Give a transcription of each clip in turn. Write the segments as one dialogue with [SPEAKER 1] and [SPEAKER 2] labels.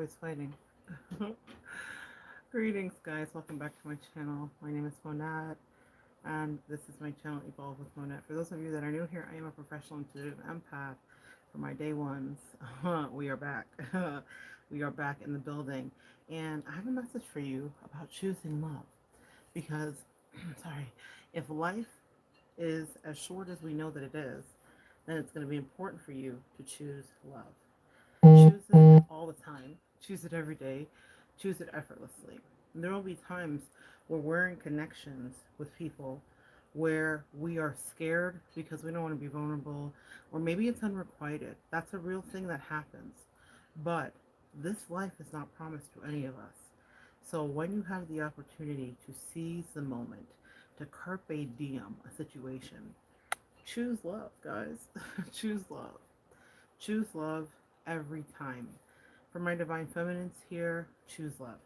[SPEAKER 1] always fighting. Greetings, guys. Welcome back to my channel. My name is Monat, and this is my channel, Evolve with Monat. For those of you that are new here, I am a professional intuitive empath. For my day ones, we are back. We are back in the building. And I have a message for you about choosing love. Because, sorry, if life is as short as we know that it is, then it's going to be important for you to choose love. Choose it all the time. Choose it every day. Choose it effortlessly. And there will be times where we're in connections with people where we are scared because we don't want to be vulnerable, or maybe it's unrequited. That's a real thing that happens. But this life is not promised to any of us. So when you have the opportunity to seize the moment, to carpe diem a situation, choose love, guys. Choose love. Choose love every time. For my divine feminines here, choose love.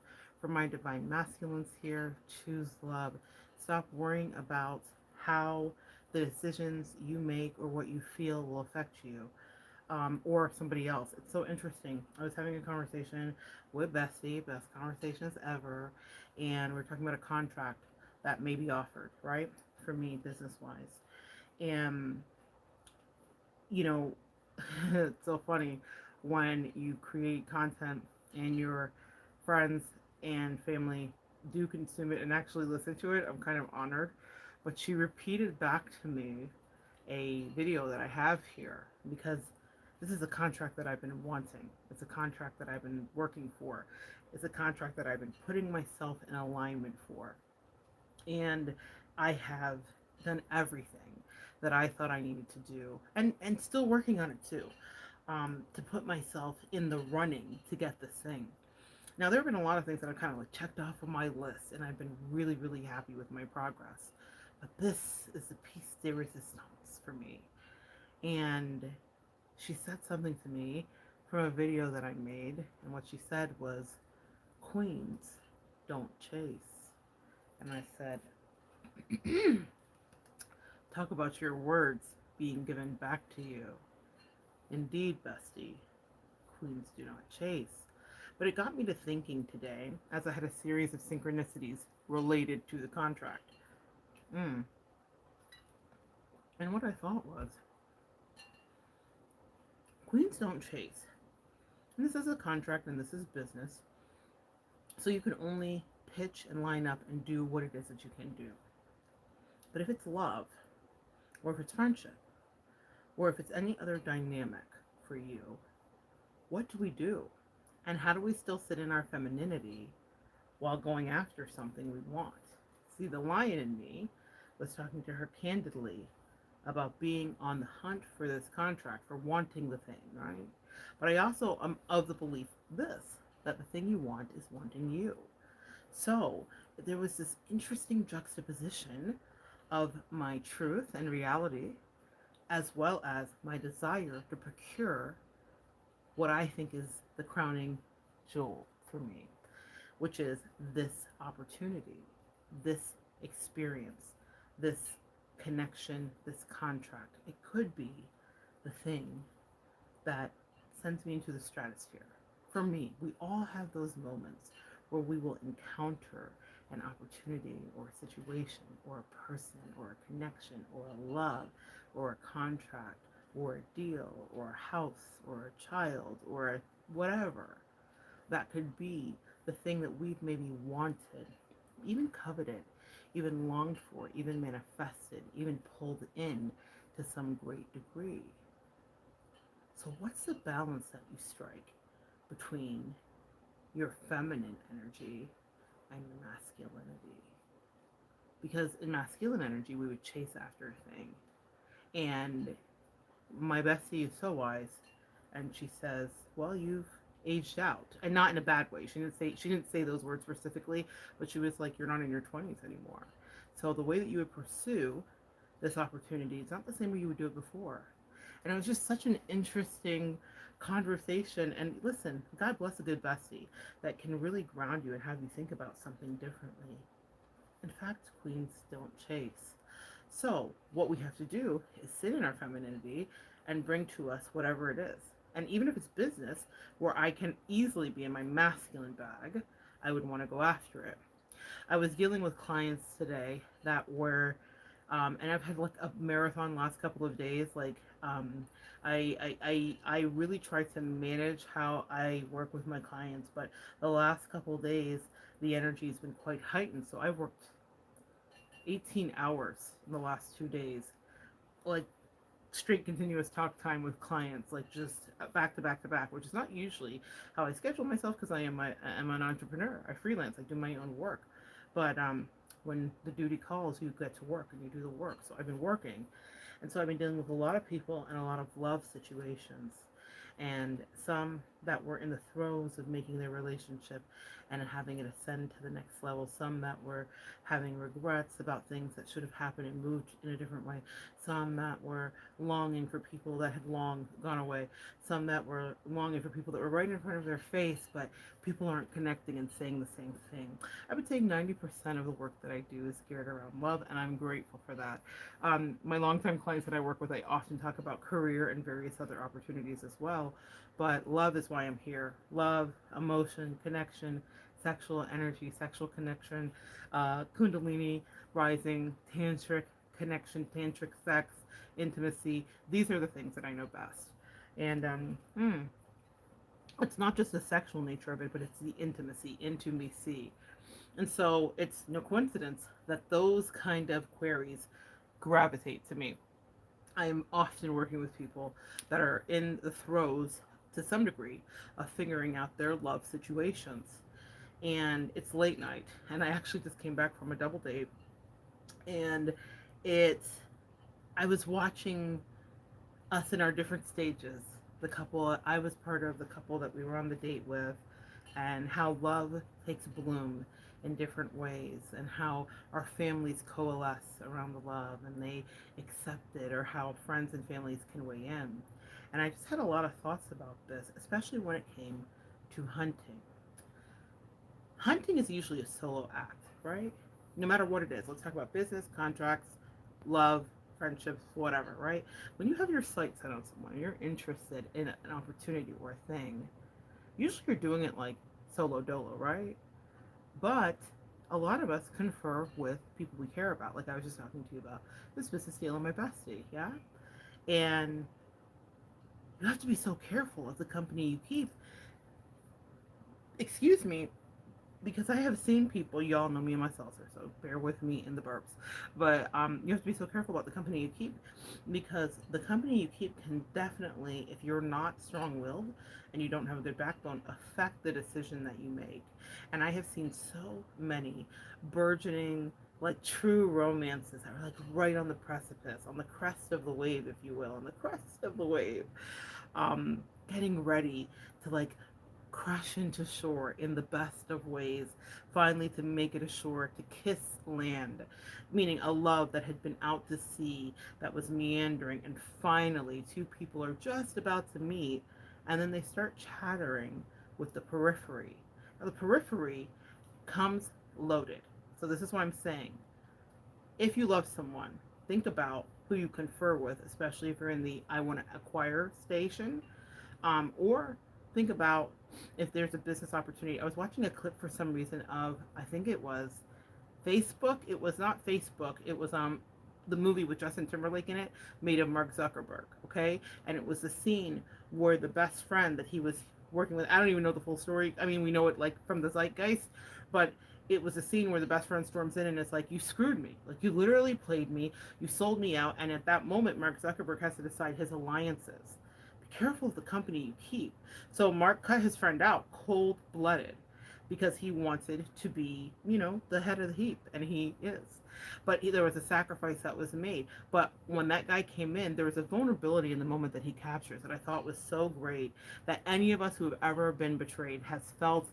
[SPEAKER 1] For my divine masculines here, choose love. Stop worrying about how the decisions you make or what you feel will affect you, or somebody else. It's so interesting. I was having a conversation with Bestie, best conversations ever, and we are talking about a contract that may be offered, right? For me, business wise. And you know, it's so funny when you create content and your friends and family do consume it and actually listen to it. I'm kind of honored. But she repeated back to me a video that I have here because this is a contract that I've been wanting. It's a contract that I've been working for. It's a contract that I've been putting myself in alignment for. And I have done everything that I thought I needed to do, and still working on it too, to put myself in the running to get this thing. Now, there have been a lot of things that I've kind of like checked off of my list, and I've been really, really happy with my progress. But this is the piece de resistance for me. And she said something to me from a video that I made, and what she said was, "Queens don't chase." And I said, talk about your words being given back to you. Indeed, bestie, queens do not chase. But it got me to thinking today as I had a series of synchronicities related to the contract. Mm. And what I thought was, queens don't chase. And this is a contract and this is business. So you can only pitch and line up and do what it is that you can do. But if it's love, or if it's friendship, or if it's any other dynamic for you, what do we do? And how do we still sit in our femininity while going after something we want? See, the lion in me was talking to her candidly about being on the hunt for this contract, for wanting the thing, right? But I also am of the belief that the thing you want is wanting you. So there was this interesting juxtaposition of my truth and reality, as well as my desire to procure what I think is the crowning jewel for me, which is this opportunity, this experience, this connection, this contract. It could be the thing that sends me into the stratosphere. For me, we all have those moments where we will encounter an opportunity or a situation or a person or a connection or a love or a contract or a deal or a house or a child or a whatever. That could be the thing that we've maybe wanted, even coveted, even longed for, even manifested, even pulled in to some great degree. So what's the balance that you strike between your feminine energy and your masculinity? Because in masculine energy, we would chase after a thing. And my bestie is so wise, and she says, well, you've aged out. And not in a bad way. She didn't say those words specifically, but she was like, you're not in your 20s anymore. So the way that you would pursue this opportunity is not the same way you would do it before. And it was just such an interesting conversation. And listen, God bless a good bestie that can really ground you and have you think about something differently. In fact, queens don't chase. So what we have to do is sit in our femininity and bring to us whatever it is. And even if it's business where I can easily be in my masculine bag, I would want to go after it. I was dealing with clients today that were, and I've had like a marathon last couple of days. I really try to manage how I work with my clients, but the last couple of days, the energy has been quite heightened. So I worked 18 hours in the last 2 days, like straight continuous talk time with clients, like just back to back to back, which is not usually how I schedule myself because I'm an entrepreneur. I freelance. I do my own work, but when the duty calls, you get to work and you do the work. So I've been working, and so I've been dealing with a lot of people and a lot of love situations, and some that were in the throes of making their relationship and having it ascend to the next level, some that were having regrets about things that should have happened and moved in a different way, some that were longing for people that had long gone away, some that were longing for people that were right in front of their face, but people aren't connecting and saying the same thing. I would say 90% of the work that I do is geared around love, and I'm grateful for that. My longtime clients that I work with, I often talk about career and various other opportunities as well, but love is why I'm here. Love, emotion, connection, sexual energy, sexual connection, kundalini, rising, tantric connection, tantric sex, intimacy. These are the things that I know best. And it's not just the sexual nature of it, but it's the intimacy. And so it's no coincidence that those kind of queries gravitate to me. I am often working with people that are in the throes, to some degree, of figuring out their love situations. And it's late night, and I actually just came back from a double date, and it's I was watching us in our different stages, the couple I was part of, the couple that we were on the date with, and how love takes bloom in different ways, and how our families coalesce around the love and they accept it, or how friends and families can weigh in. And I just had a lot of thoughts about this, especially when it came to hunting. Hunting is usually a solo act, right? No matter what it is. Let's talk about business, contracts, love, friendships, whatever, right? When you have your sights set on someone, you're interested in an opportunity or a thing, usually you're doing it like solo dolo, right? But a lot of us confer with people we care about. Like I was just talking to you about this business deal and my bestie, yeah? And you have to be so careful of the company you keep. Excuse me, because I have seen people, y'all know me and my seltzer, so bear with me in the burps. But you have to be so careful about the company you keep, because the company you keep can definitely, if you're not strong-willed and you don't have a good backbone, affect the decision that you make. And I have seen so many burgeoning, like true romances that are like right on the precipice, on the crest of the wave, if you will, on the crest of the wave, getting ready to like crash into shore in the best of ways, finally to make it ashore, to kiss land, meaning a love that had been out to sea, that was meandering, and finally two people are just about to meet, and then they start chattering with the periphery. Now, the periphery comes loaded. So this is what I'm saying. If you love someone, think about who you confer with, especially if you're in the I want to acquire station, or think about if there's a business opportunity. I was watching a clip for some reason of, I think it was Facebook. It was not Facebook. It was the movie with Justin Timberlake in it, made of Mark Zuckerberg. Okay, and it was the scene where the best friend that he was working with. I don't even know the full story. I mean, we know it like from the zeitgeist, but it was a scene where the best friend storms in and it's like, you screwed me. Like, you literally played me. You sold me out. And at that moment, Mark Zuckerberg has to decide his alliances. Be careful of the company you keep. So Mark cut his friend out cold-blooded because he wanted to be, the head of the heap. And he is. But there was a sacrifice that was made. But when that guy came in, there was a vulnerability in the moment that he captures that I thought was so great, that any of us who have ever been betrayed has felt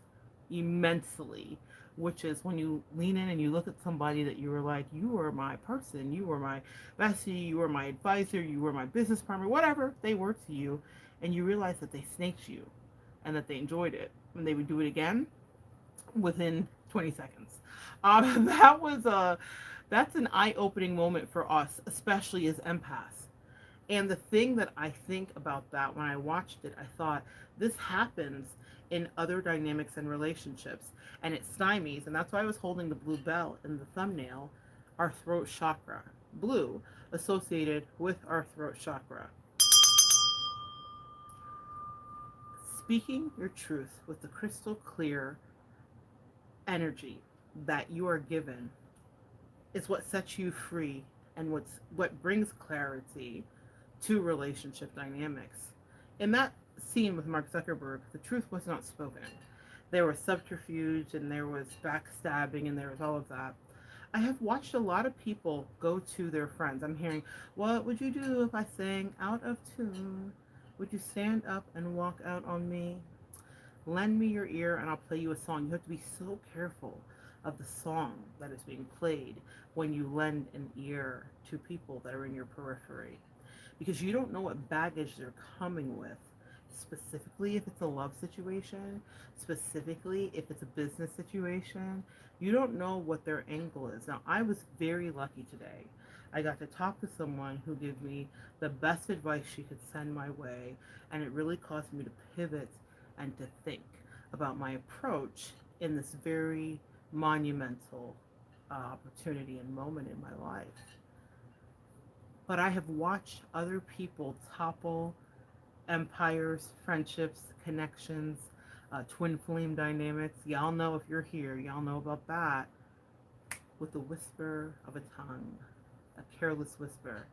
[SPEAKER 1] immensely, which is when you lean in and you look at somebody that you were like, you were my person, you were my bestie, you were my advisor, you were my business partner, whatever they were to you, and you realize that they snaked you and that they enjoyed it, and they would do it again within 20 seconds. That's an eye-opening moment for us, especially as empaths. And the thing that I think about that when I watched it, I thought this happens in other dynamics and relationships, and it stymies, and that's why I was holding the blue bell in the thumbnail, our throat chakra. Blue associated with our throat chakra. Speaking your truth with the crystal clear energy that you are given is what sets you free and what brings clarity to relationship dynamics. In that scene with Mark Zuckerberg, the truth was not spoken. There was subterfuge and there was backstabbing and there was all of that. I have watched a lot of people go to their friends. I'm hearing, what would you do if I sang out of tune? Would you stand up and walk out on me? Lend me your ear and I'll play you a song. You have to be so careful of the song that is being played when you lend an ear to people that are in your periphery, because you don't know what baggage they're coming with. Specifically, if it's a love situation, specifically, if it's a business situation, you don't know what their angle is. Now, I was very lucky today. I got to talk to someone who gave me the best advice she could send my way, and it really caused me to pivot and to think about my approach in this very monumental opportunity and moment in my life. But I have watched other people topple empires, friendships, connections, twin flame dynamics. Y'all know if you're here, y'all know about that. With the whisper of a tongue, a careless whisper.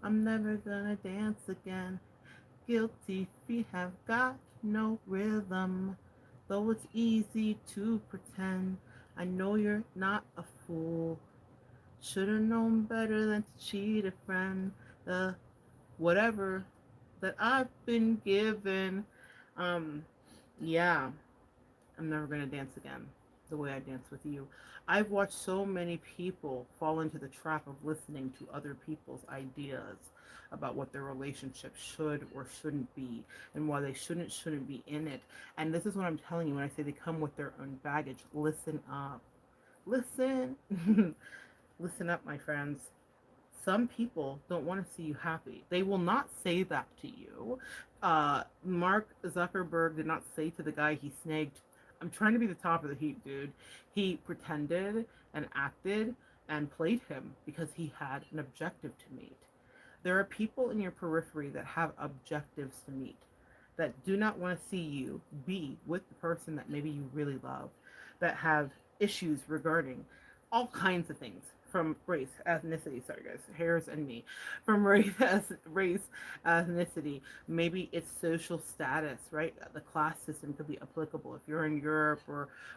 [SPEAKER 1] I'm never gonna dance again. Guilty feet have got no rhythm. Though it's easy to pretend, I know you're not a fool. Should've known better than to cheat a friend. The whatever that I've been given. Um, yeah, I'm never gonna dance again the way I dance with you. I've watched so many people fall into the trap of listening to other people's ideas about what their relationship should or shouldn't be and why they shouldn't be in it. And this is what I'm telling you when I say they come with their own baggage. Listen up. Listen. Listen up, my friends. Some people don't want to see you happy. They will not say that to you. Mark Zuckerberg did not say to the guy he snagged, I'm trying to be the top of the heap, dude. He pretended and acted and played him because he had an objective to meet. There are people in your periphery that have objectives to meet, that do not want to see you be with the person that maybe you really love, that have issues regarding all kinds of things, from race, ethnicity, sorry guys, hairs and me, from race, ethnicity, maybe it's social status, right? The class system could be applicable. If you're in Europe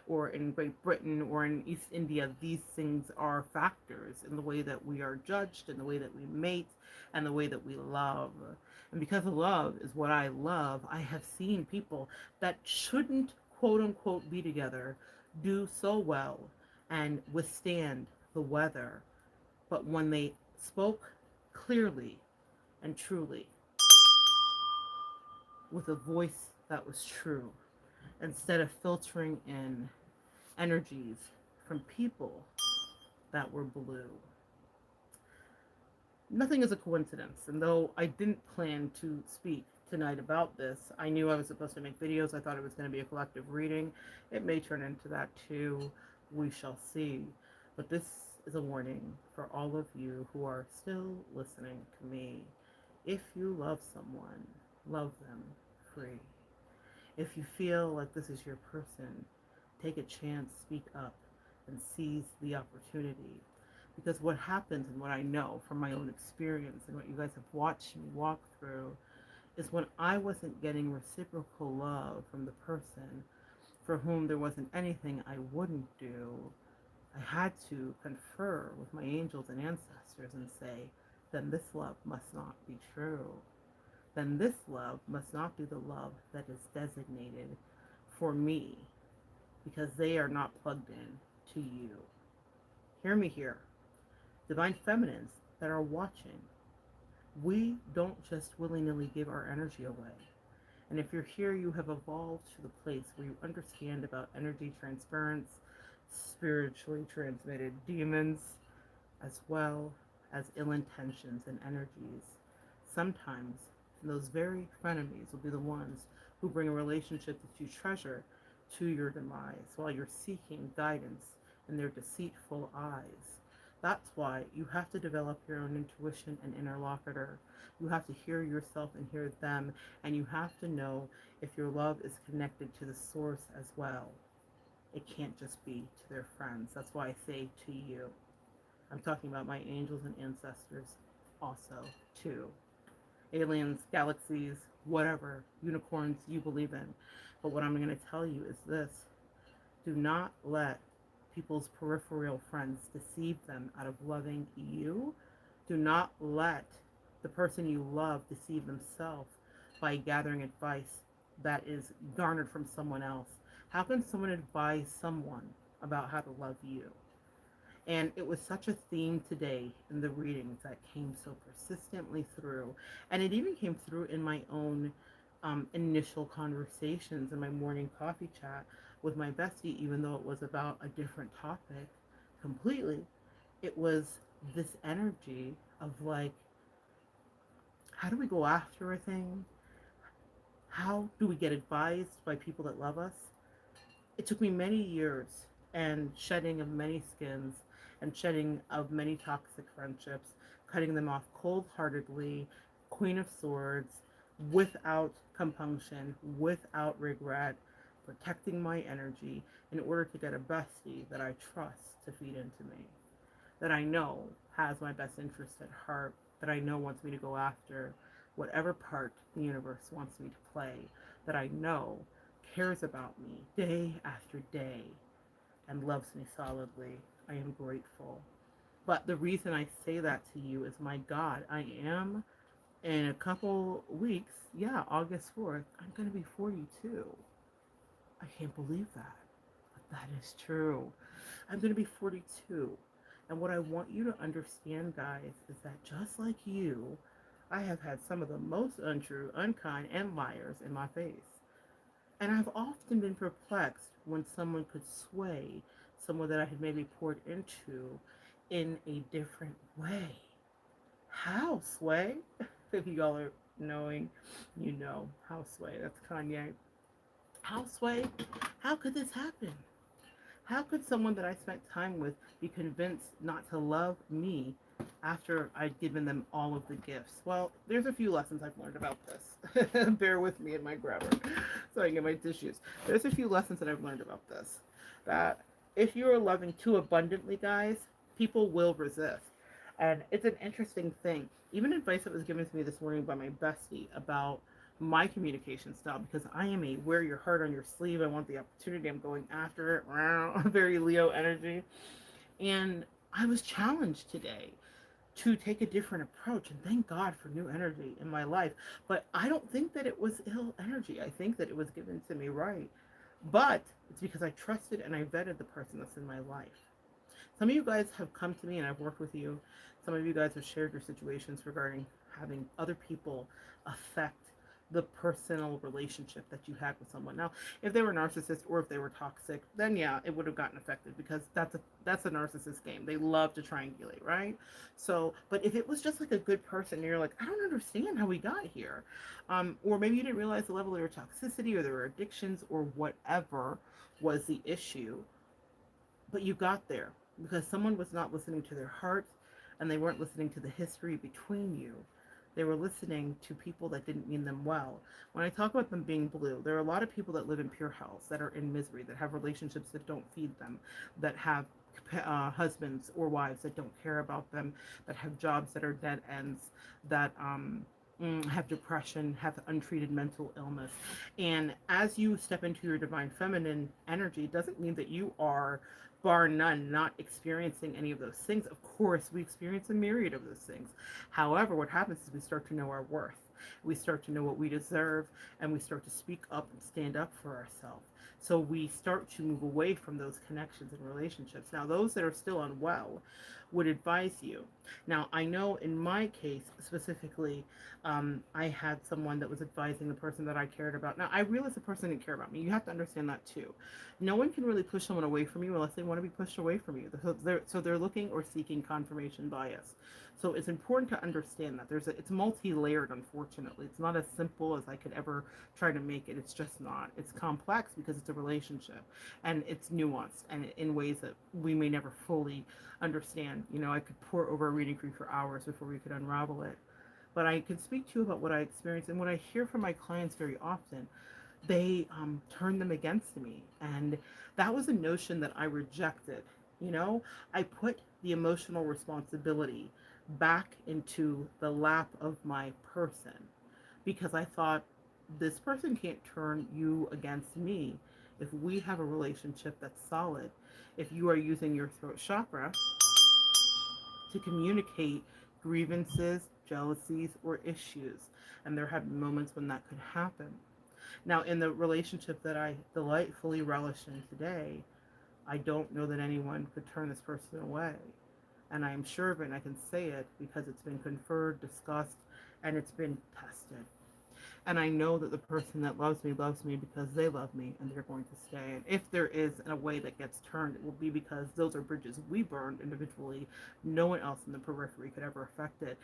[SPEAKER 1] or in Great Britain or in East India, these things are factors in the way that we are judged, in the way that we mate, and the way that we love. And because love is what I love, I have seen people that shouldn't quote unquote be together do so well and withstand the weather. But when they spoke clearly and truly with a voice that was true, instead of filtering in energies from people that were blue. Nothing is a coincidence, and though I didn't plan to speak tonight about this, I knew I was supposed to make videos. I thought it was going to be a collective reading. It may turn into that too. We shall see. But this is a warning for all of you who are still listening to me. If you love someone, love them free. If you feel like this is your person, take a chance, speak up, and seize the opportunity. Because what happens, and what I know from my own experience and what you guys have watched me walk through, is when I wasn't getting reciprocal love from the person for whom there wasn't anything I wouldn't do, I had to confer with my angels and ancestors and say, then this love must not be true. Then this love must not be the love that is designated for me, because they are not plugged in to you. Hear me here. Divine feminines that are watching, we don't just willy-nilly give our energy away. And if you're here, you have evolved to the place where you understand about energy transference, spiritually transmitted demons, as well as ill intentions and energies sometimes those very frenemies will be the ones who bring a relationship that you treasure to your demise while you're seeking guidance in their deceitful eyes. That's why you have to develop your own intuition and interlocutor. You have to hear yourself and hear them, and you have to know if your love is connected to the source as well. It can't just be to their friends. That's why I say to you. I'm talking about my angels and ancestors also, too. Aliens, galaxies, whatever, unicorns you believe in. But what I'm going to tell you is this: do not let people's peripheral friends deceive them out of loving you. Do not let the person you love deceive themselves by gathering advice that is garnered from someone else. How can someone advise someone about how to love you? And it was such a theme today in the readings that came so persistently through. And it even came through in my own initial conversations in my morning coffee chat with my bestie, even though it was about a different topic completely. It was this energy of like, how do we go after a thing? How do we get advised by people that love us? It took me many years and shedding of many skins and shedding of many toxic friendships, cutting them off cold-heartedly, Queen of Swords, without compunction, without regret, protecting my energy in order to get a bestie that I trust to feed into me, that I know has my best interest at heart, that I know wants me to go after whatever part the universe wants me to play, that I know cares about me day after day and loves me solidly. I am grateful. But the reason I say that to you is, my God, I am in a couple weeks, yeah, August 4th, I'm going to be 42. I can't believe that. But that is true. I'm going to be 42. And what I want you to understand, guys, is that just like you, I have had some of the most untrue, unkind, and liars in my face. And I've often been perplexed when someone could sway someone that I had maybe poured into in a different way. How sway? If y'all are knowing, you know. How sway. That's Kanye. How sway? How could this happen? How could someone that I spent time with be convinced not to love me after I'd given them all of the gifts? Well, there's a few lessons I've learned about this. Bear with me in my grabber so I can get my tissues. There's a few lessons that I've learned about this. That if you're loving too abundantly, guys, people will resist. And it's an interesting thing. Even advice that was given to me this morning by my bestie about my communication style, because I am a wear your heart on your sleeve. I want the opportunity. I'm going after it. Very Leo energy. And I was challenged today to take a different approach, and thank God for new energy in my life. But I don't think that it was ill energy. I think that it was given to me right. But it's because I trusted and I vetted the person that's in my life. Some of you guys have come to me and I've worked with you. Some of you guys have shared your situations regarding having other people affect the personal relationship that you had with someone. Now, if they were narcissists or if they were toxic, then yeah, it would have gotten affected, because that's a narcissist game. They love to triangulate, right? So, but if it was just like a good person, and you're like, I don't understand how we got here, or maybe you didn't realize the level of your toxicity or their addictions or whatever was the issue, but you got there because someone was not listening to their heart, and they weren't listening to the history between you. They were listening to people that didn't mean them well. When I talk about them being blue, there are a lot of people that live in pure hells, that are in misery, that have relationships that don't feed them, that have husbands or wives that don't care about them, that have jobs that are dead ends, that have depression, have untreated mental illness. And as you step into your divine feminine energy, doesn't mean that you are, bar none, not experiencing any of those things. Of course, we experience a myriad of those things. However, what happens is we start to know our worth. We start to know what we deserve, and we start to speak up and stand up for ourselves. So we start to move away from those connections and relationships. Now, those that are still unwell would advise you. Now, I know in my case specifically, I had someone that was advising the person that I cared about. Now, I realized the person didn't care about me. You have to understand that too. No one can really push someone away from you unless they want to be pushed away from you. So they're looking or seeking confirmation bias. So it's important to understand that it's multi-layered. Unfortunately, it's not as simple as I could ever try to make it. It's just not. It's complex because it's a relationship, and it's nuanced and in ways that we may never fully understand. I could pour over a reading for you for hours before we could unravel it. But I can speak to you about what I experience and what I hear from my clients very often. They turn them against me, and that was a notion that I rejected. I put the emotional responsibility back into the lap of my person because I thought this person can't turn you against me if we have a relationship that's solid. If you are using your throat chakra to communicate grievances, jealousies, or issues, and there have been moments when that could happen. Now, in the relationship that I delightfully relish in today, I don't know that anyone could turn this person away. And I am sure of it, and I can say it because it's been conferred, discussed, and it's been tested. And I know that the person that loves me because they love me and they're going to stay. And if there is a way that gets turned, it will be because those are bridges we burned individually. No one else in the periphery could ever affect it.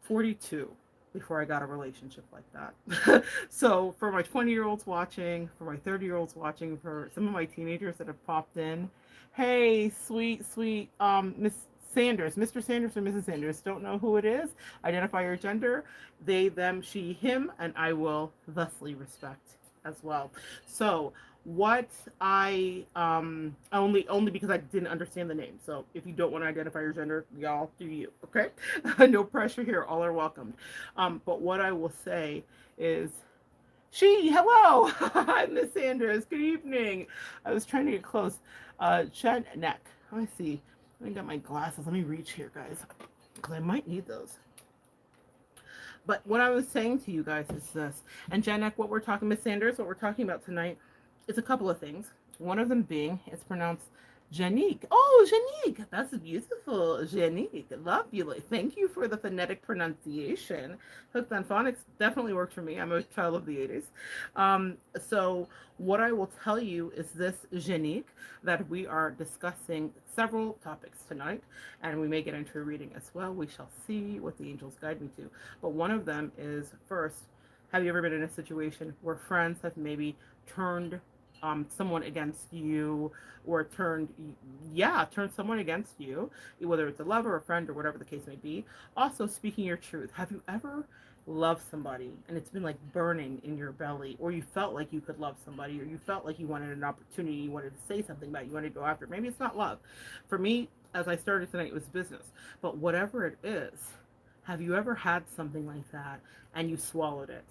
[SPEAKER 1] 42 before I got a relationship like that. So for my 20-year-olds watching, for my 30-year-olds watching, for some of my teenagers that have popped in, hey, sweet, Miss Sanders, Mr. Sanders or Mrs. Sanders, don't know who it is, identify your gender, they, them, she, him, and I will thusly respect as well. So what I only because I didn't understand the name. So if you don't want to identify your gender, y'all do you, okay? No pressure here, all are welcomed. But what I will say is hello. Hi, Miss Sanders, good evening. I was trying to get close. Jen Neck, let me see. Let me get my glasses. Let me reach here, guys, because I might need those. But what I was saying to you guys is this, and Jen Neck, what we're talking, Miss Sanders, what we're talking about tonight is a couple of things. One of them being, it's pronounced Janique. Oh, Janique, that's beautiful. Janique, lovely. Thank you for the phonetic pronunciation. Hooked on phonics definitely worked for me. I'm a child of the 80s. So what I will tell you is this, Janique, that we are discussing several topics tonight, and we may get into a reading as well. We shall see what the angels guide me to. But one of them is, first, have you ever been in a situation where friends have maybe turned someone against you, or turned someone against you, whether it's a lover, a friend, or whatever the case may be? Also, speaking your truth, have you ever loved somebody and it's been like burning in your belly, or you felt like you could love somebody, or you felt like you wanted an opportunity, you wanted to say something about it, you wanted to go after it? Maybe it's not love. For me, as I started tonight, it was business. But whatever it is, have you ever had something like that and you swallowed it?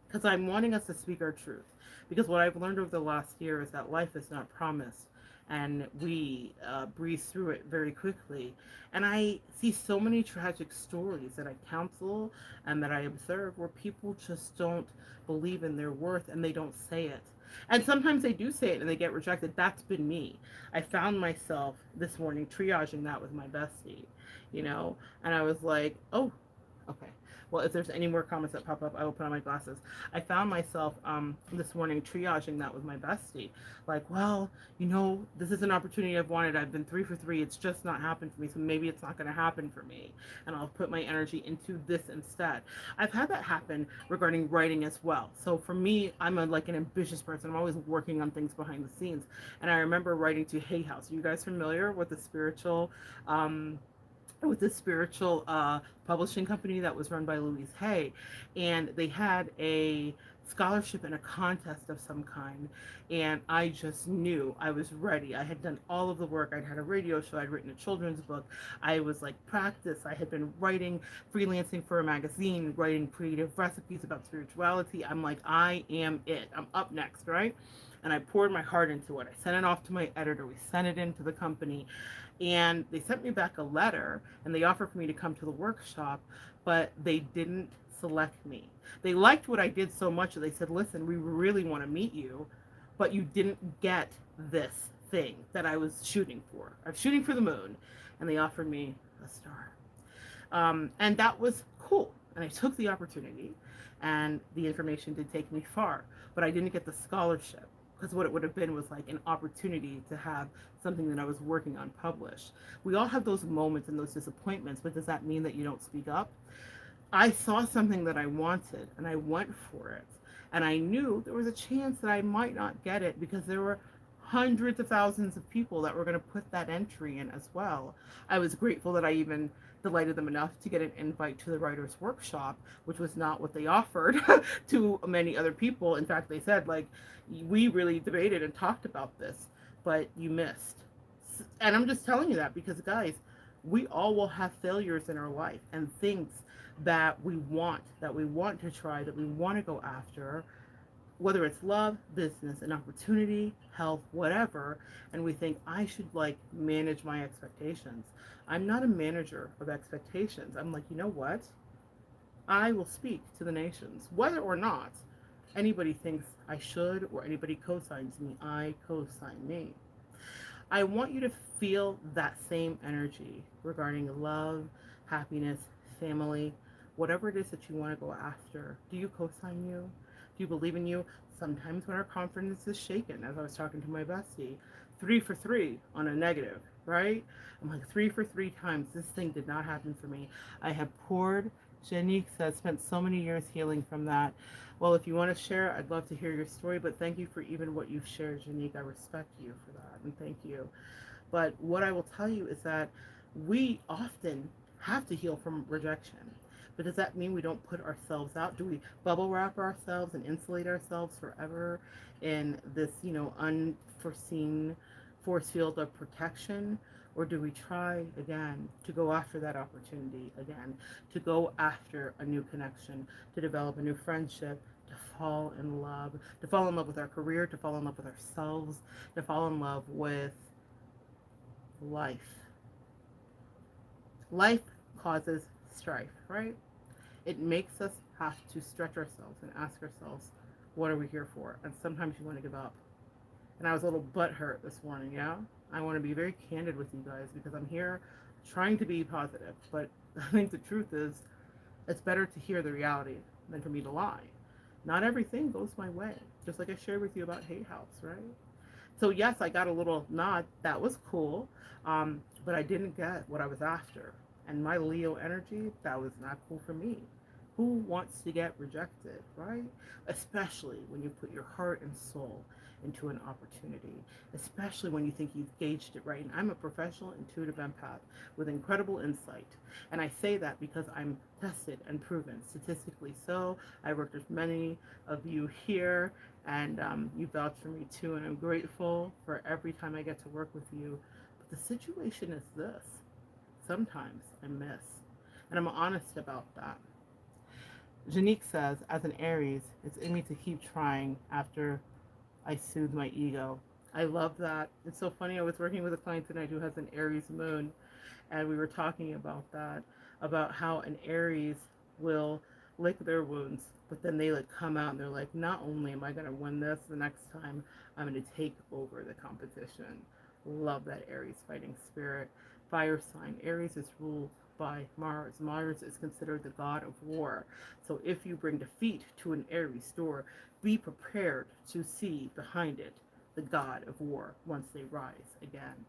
[SPEAKER 1] Because I'm wanting us to speak our truth. Because what I've learned over the last year is that life is not promised, and we breeze through it very quickly. And I see so many tragic stories that I counsel and that I observe where people just don't believe in their worth and they don't say it. And sometimes they do say it and they get rejected. That's been me. I found myself this morning triaging that with my bestie, and I was like, oh, okay. Well, if there's any more comments that pop up, I will put on my glasses. I found myself this morning triaging that with my bestie. Like, well, this is an opportunity I've wanted. I've been 3 for 3. It's just not happened for me, so maybe it's not going to happen for me. And I'll put my energy into this instead. I've had that happen regarding writing as well. So for me, I'm like an ambitious person. I'm always working on things behind the scenes. And I remember writing to Hay House. Are you guys familiar with the spiritual publishing company that was run by Louise Hay, and they had a scholarship and a contest of some kind, and I just knew I was ready. I had done all of the work. I'd had a radio show, I'd written a children's book, I was like practice, I had been writing, freelancing for a magazine, writing creative recipes about spirituality. I'm like, I am it, I'm up next, right? And I poured my heart into it. I sent it off to my editor, we sent it into the company, and they sent me back a letter, and they offered for me to come to the workshop, but they didn't select me. They liked what I did so much that they said, listen, we really want to meet you, but you didn't get this thing that I was shooting for. I was shooting for the moon, and they offered me a star. And that was cool. And I took the opportunity, and the information did take me far, but I didn't get the scholarship because what it would have been was like an opportunity to have something that I was working on published. We all have those moments and those disappointments, but does that mean that you don't speak up? I saw something that I wanted and I went for it. And I knew there was a chance that I might not get it because there were hundreds of thousands of people that were going to put that entry in as well. I was grateful that I even delighted them enough to get an invite to the writer's workshop, which was not what they offered to many other people. In fact, they said, like, we really debated and talked about this, but you missed. And I'm just telling you that because, guys, we all will have failures in our life and things that we want to try, that we want to go after, whether it's love, business, an opportunity, health, whatever, and we think I should like manage my expectations. I'm not a manager of expectations. I'm like, you know what? I will speak to the nations. Whether or not anybody thinks I should or anybody co-signs me, I co-sign me. I want you to feel that same energy regarding love, happiness, family, whatever it is that you want to go after. Do you co-sign you? Do you believe in you? Sometimes when our confidence is shaken, as I was talking to my bestie, 3 for 3 on a negative, right? I'm like, 3 for 3 times. This thing did not happen for me. I have poured. Janique says, spent so many years healing from that. Well, if you want to share, I'd love to hear your story, but thank you for even what you've shared, Janique. I respect you for that, and thank you. But what I will tell you is that we often have to heal from rejection. But does that mean we don't put ourselves out? Do we bubble wrap ourselves and insulate ourselves forever in this, unforeseen force field of protection? Or do we try again to go after that opportunity again, to go after a new connection, to develop a new friendship, to fall in love, with our career, to fall in love with ourselves, to fall in love with life? Life causes strife, right? It makes us have to stretch ourselves and ask ourselves, what are we here for? And sometimes you want to give up. And I was a little butthurt this morning, yeah? I want to be very candid with you guys because I'm here trying to be positive. But I think the truth is, it's better to hear the reality than for me to lie. Not everything goes my way. Just like I shared with you about Hay House, right? So yes, I got a little nod. That was cool. But I didn't get what I was after. And my Leo energy, that was not cool for me. Who wants to get rejected, right? Especially when you put your heart and soul into an opportunity, especially when you think you've gauged it right. And I'm a professional intuitive empath with incredible insight. And I say that because I'm tested and proven, statistically so. I worked with many of you here, and you vouch for me too, and I'm grateful for every time I get to work with you. But the situation is this. Sometimes I miss. And I'm honest about that. Janique says, as an Aries, it's in me to keep trying after I soothe my ego. I love that. It's so funny. I was working with a client tonight who has an Aries moon, and we were talking about that, about how an Aries will lick their wounds, but then they like come out and they're like, not only am I going to win this, the next time I'm going to take over the competition. Love that Aries fighting spirit. Fire sign. Aries is ruled by Mars. Mars is considered the god of war. So if you bring defeat to an Aries door, be prepared to see behind it the god of war once they rise again.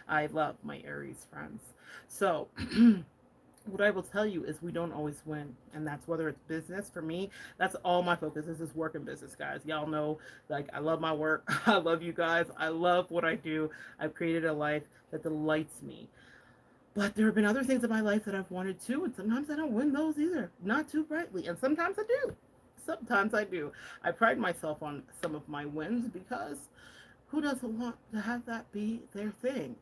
[SPEAKER 1] I love my Aries friends. So what I will tell you is we don't always win. And that's whether it's business. For me, that's all my focus is work and business, guys. Y'all know, like, I love my work. I love you guys. I love what I do. I've created a life that delights me. But there have been other things in my life that I've wanted to, and sometimes I don't win those either. Not too brightly. And sometimes I do. Sometimes I do. I pride myself on some of my wins because who doesn't want to have that be their thing?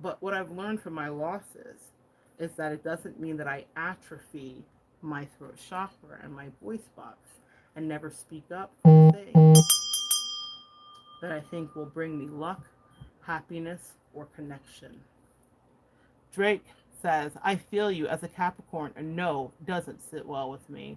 [SPEAKER 1] But what I've learned from my losses is that it doesn't mean that I atrophy my throat chakra and my voice box and never speak up for things that I think will bring me luck, happiness, or connection. Drake says, I feel you as a Capricorn, and no, doesn't sit well with me.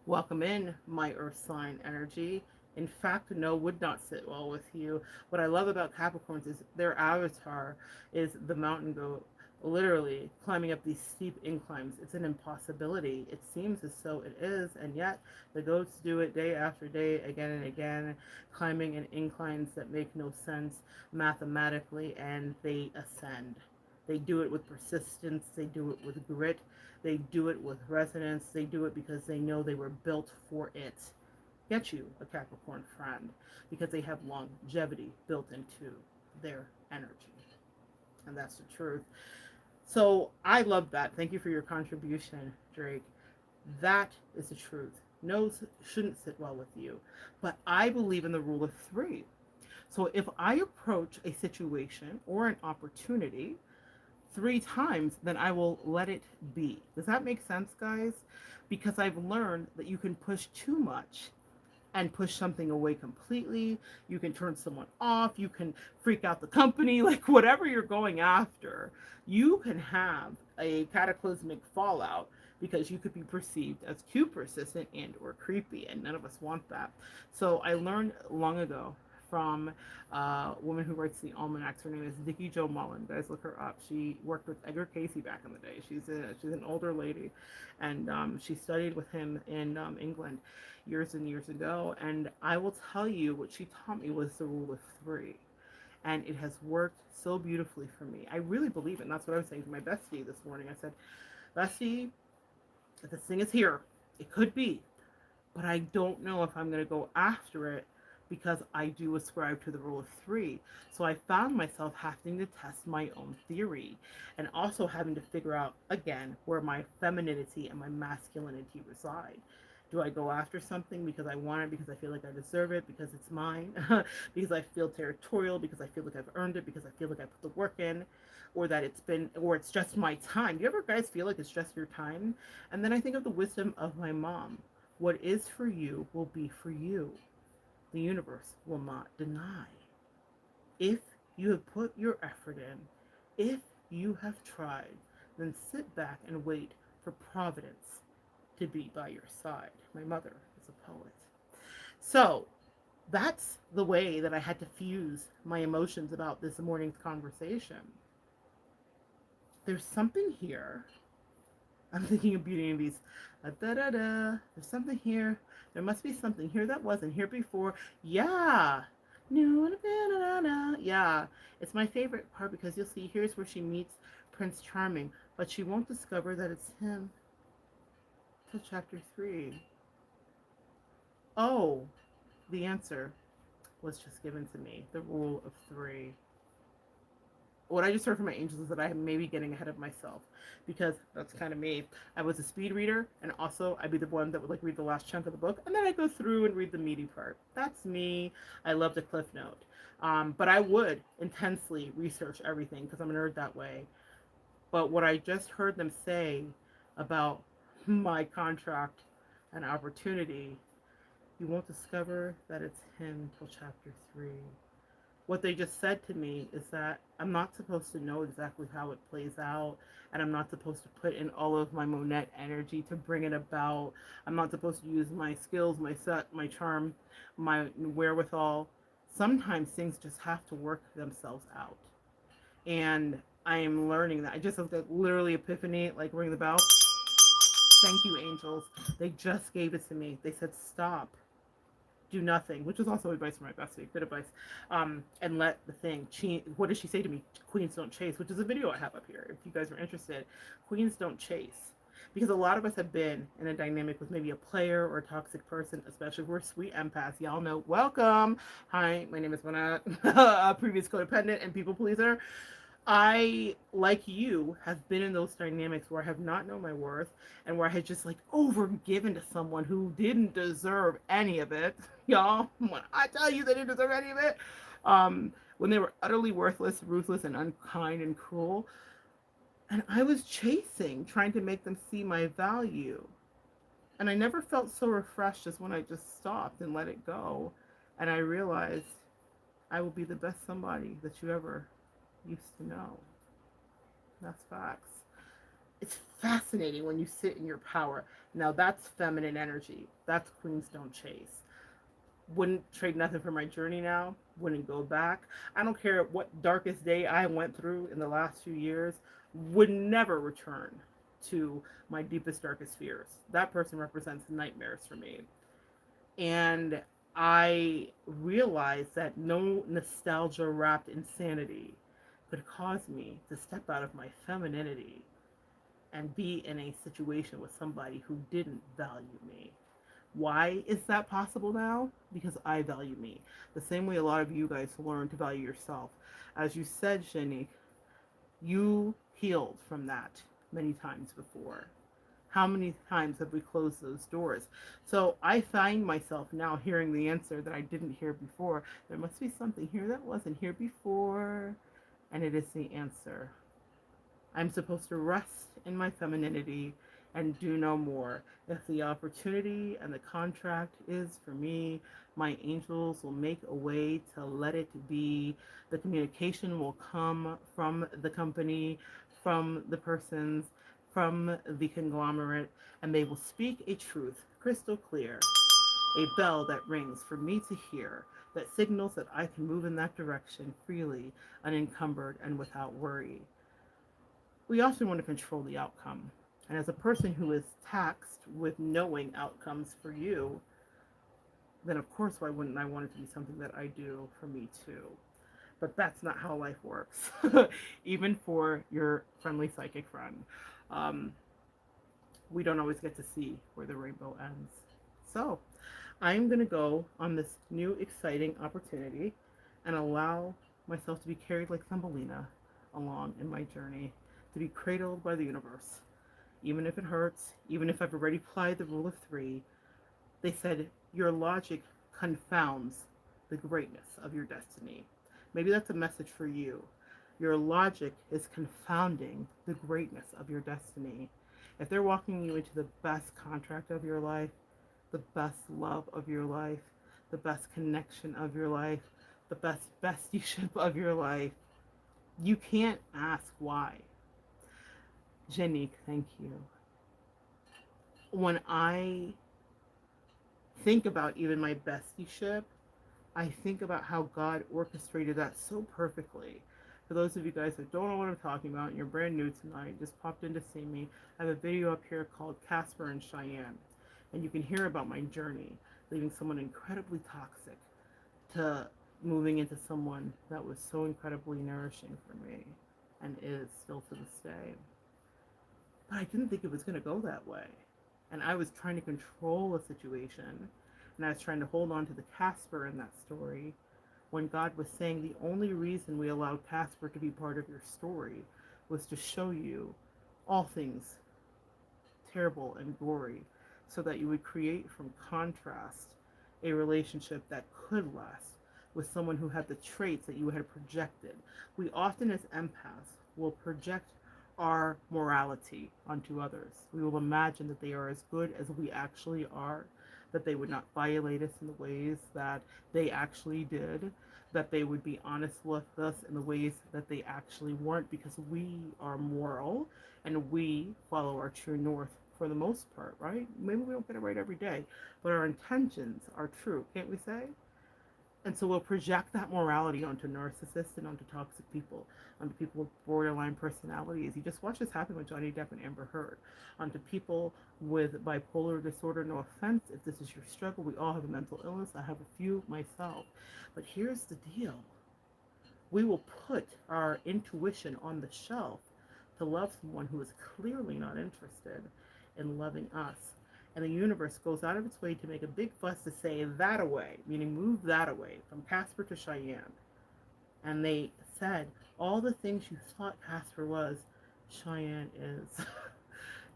[SPEAKER 1] Welcome in, my Earth sign energy. In fact, no would not sit well with you. What I love about Capricorns is their avatar is the mountain goat, literally climbing up these steep inclines. It's an impossibility. It seems as though it is, and yet the goats do it day after day, again and again, climbing in inclines that make no sense mathematically, and they ascend. They do it with persistence, they do it with grit, they do it with resonance, they do it because they know they were built for it. Get you a Capricorn friend, because they have longevity built into their energy. And that's the truth. So I love that. Thank you for your contribution, Drake. That is the truth. No's shouldn't sit well with you. But I believe in the rule of three. So if I approach a situation or an opportunity 3 times, then I will let it be. Does that make sense, guys? Because I've learned that you can push too much and push something away completely. You can turn someone off. You can freak out the company, like whatever you're going after. You can have a cataclysmic fallout because you could be perceived as too persistent and or creepy, and none of us want that. So I learned long ago from a woman who writes the almanacs. Her name is Vicky Jo Mullen. Guys, look her up. She worked with Edgar Cayce back in the day. She's an older lady, and she studied with him in England years and years ago. And I will tell you, what she taught me was the rule of three, and it has worked so beautifully for me. I really believe it. And that's what I was saying to my bestie this morning. I said, Bestie, this thing is here. It could be, but I don't know if I'm going to go after it, because I do ascribe to the rule of three. So I found myself having to test my own theory, and also having to figure out again where my femininity and my masculinity reside. Do I go after something because I want it, because I feel like I deserve it, because it's mine, because I feel territorial, because I feel like I've earned it, because I feel like I put the work in, or that it's just my time? Do you ever guys feel like it's just your time? And then I think of the wisdom of my mom. What is for you will be for you. The universe will not deny. If you have put your effort in, if you have tried, then sit back and wait for Providence to be by your side. My mother is a poet. So that's the way that I had to fuse my emotions about this morning's conversation. There's something here. I'm thinking of Beauty and the Beast. There's something here. There must be something here that wasn't here before. Yeah. Yeah. It's my favorite part, because you'll see, here's where she meets Prince Charming, but she won't discover that it's him till chapter 3. Oh, the answer was just given to me. The rule of three. What I just heard from my angels is that I am maybe getting ahead of myself, because that's kind of me. I was a speed reader, and also I'd be the one that would like read the last chunk of the book, and then I go through and read the meaty part. That's me. I love the cliff note. But I would intensely research everything, because I'm a nerd that way. But what I just heard them say about my contract and opportunity, you won't discover that it's him till chapter 3. What they just said to me is that I'm not supposed to know exactly how it plays out, and I'm not supposed to put in all of my Monette energy to bring it about. I'm not supposed to use my skills, my set, my charm, my wherewithal. Sometimes things just have to work themselves out. And I am learning that. I just have that literally epiphany, like ring the bell. Thank you, angels. They just gave it to me. They said, stop. Do nothing, which is also advice from my bestie. Good advice. And let the thing. What does she say to me? Queens don't chase, which is a video I have up here if you guys are interested. Queens don't chase. Because a lot of us have been in a dynamic with maybe a player or a toxic person, especially if we're sweet empaths. Y'all know. Welcome. Hi, my name is Mona, a previous codependent and people pleaser. I, like you, have been in those dynamics where I have not known my worth, and where I had just like overgiven to someone who didn't deserve any of it. Y'all, when I tell you they didn't deserve any of it, when they were utterly worthless, ruthless, and unkind and cruel. And I was chasing, trying to make them see my value. And I never felt so refreshed as when I just stopped and let it go. And I realized I will be the best somebody that you ever used to know. That's facts. It's fascinating when you sit in your power. Now that's feminine energy. That's queens don't chase. Wouldn't trade nothing for my journey now. Wouldn't go back. I don't care what darkest day I went through in the last few years. Would never return to my deepest, darkest fears. That person represents nightmares for me. And I realized that no nostalgia wrapped insanity could cause me to step out of my femininity and be in a situation with somebody who didn't value me. Why is that possible now? Because I value me. The same way a lot of you guys learn to value yourself. As you said, Shanique, you healed from that many times before. How many times have we closed those doors? So I find myself now hearing the answer that I didn't hear before. There must be something here that wasn't here before. And it is the answer. I'm supposed to rest in my femininity and do no more. If the opportunity and the contract is for me, my angels will make a way to let it be. The communication will come from the company, from the persons, from the conglomerate, and they will speak a truth crystal clear, a bell that rings for me to hear, that signals that I can move in that direction freely, unencumbered, and without worry. We often want to control the outcome. And as a person who is taxed with knowing outcomes for you, then of course, why wouldn't I want it to be something that I do for me too? But that's not how life works, even for your friendly psychic friend. Um, we don't always get to see where the rainbow ends. So I'm going to go on this new exciting opportunity and allow myself to be carried like Thumbelina along in my journey, to be cradled by the universe. Even if it hurts, even if I've already applied the rule of three, they said your logic confounds the greatness of your destiny. Maybe that's a message for you. Your logic is confounding the greatness of your destiny. If they're walking you into the best contract of your life, the best love of your life, the best connection of your life, the best bestieship of your life, you can't ask why. Janique, thank you. When I think about even my bestieship, I think about how God orchestrated that so perfectly. For those of you guys that don't know what I'm talking about and you're brand new tonight, just popped in to see me, I have a video up here called Casper and Cheyenne. And you can hear about my journey, leaving someone incredibly toxic to moving into someone that was so incredibly nourishing for me and is still to this day. But I didn't think it was going to go that way. And I was trying to control a situation, and I was trying to hold on to the Casper in that story, when God was saying the only reason we allowed Casper to be part of your story was to show you all things terrible and gory, so that you would create from contrast a relationship that could last with someone who had the traits that you had projected. We often, as empaths, will project our morality onto others. We will imagine that they are as good as we actually are, that they would not violate us in the ways that they actually did, that they would be honest with us in the ways that they actually weren't, because we are moral and we follow our true north for the most part, right? Maybe we don't get it right every day, but our intentions are true, can't we say? And so we'll project that morality onto narcissists and onto toxic people, onto people with borderline personalities. You just watch this happen with Johnny Depp and Amber Heard. Onto people with bipolar disorder. No offense, if this is your struggle, we all have a mental illness. I have a few myself. But here's the deal. We will put our intuition on the shelf to love someone who is clearly not interested in loving us. And the universe goes out of its way to make a big fuss to say that away, meaning move that away from Casper to Cheyenne. And they said, all the things you thought Casper was, Cheyenne is.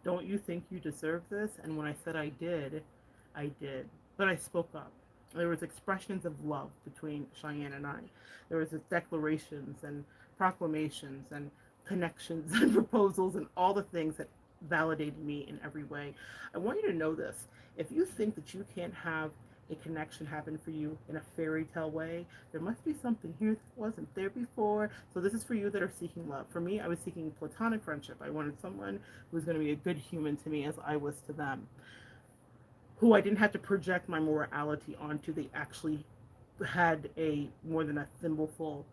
[SPEAKER 1] Don't you think you deserve this? And when I said I did, I did. But I spoke up. There was expressions of love between Cheyenne and I. There was declarations and proclamations and connections and proposals and all the things that validated me in every way. I want you to know this. If you think that you can't have a connection happen for you in a fairy tale way, there must be something here that wasn't there before. So this is for you that are seeking love. For me, I was seeking platonic friendship. I wanted someone who was going to be a good human to me as I was to them. who I didn't have to project my morality onto. They actually had a more than a thimbleful,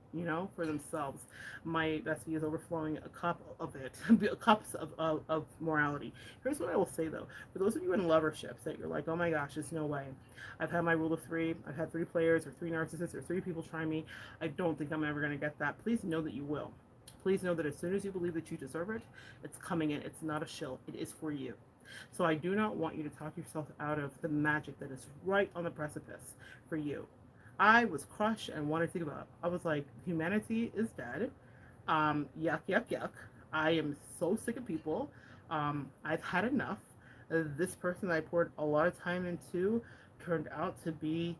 [SPEAKER 1] for themselves. My bestie is overflowing a cup of it, cups of morality. Here's what I will say though: for those of you in loverships that you're like, oh my gosh, there's no way. I've had my rule of three. I've had three players or three narcissists or three people try me. I don't think I'm ever going to get that. Please know that you will. Please know that as soon as you believe that you deserve it, it's coming in. It's not a shill. It is for you. So I do not want you to talk yourself out of the magic that is right on the precipice for you. I was crushed and wanted to give up. I was like, humanity is dead. Yuck, yuck, yuck. I am so sick of people. I've had enough. This person that I poured a lot of time into turned out to be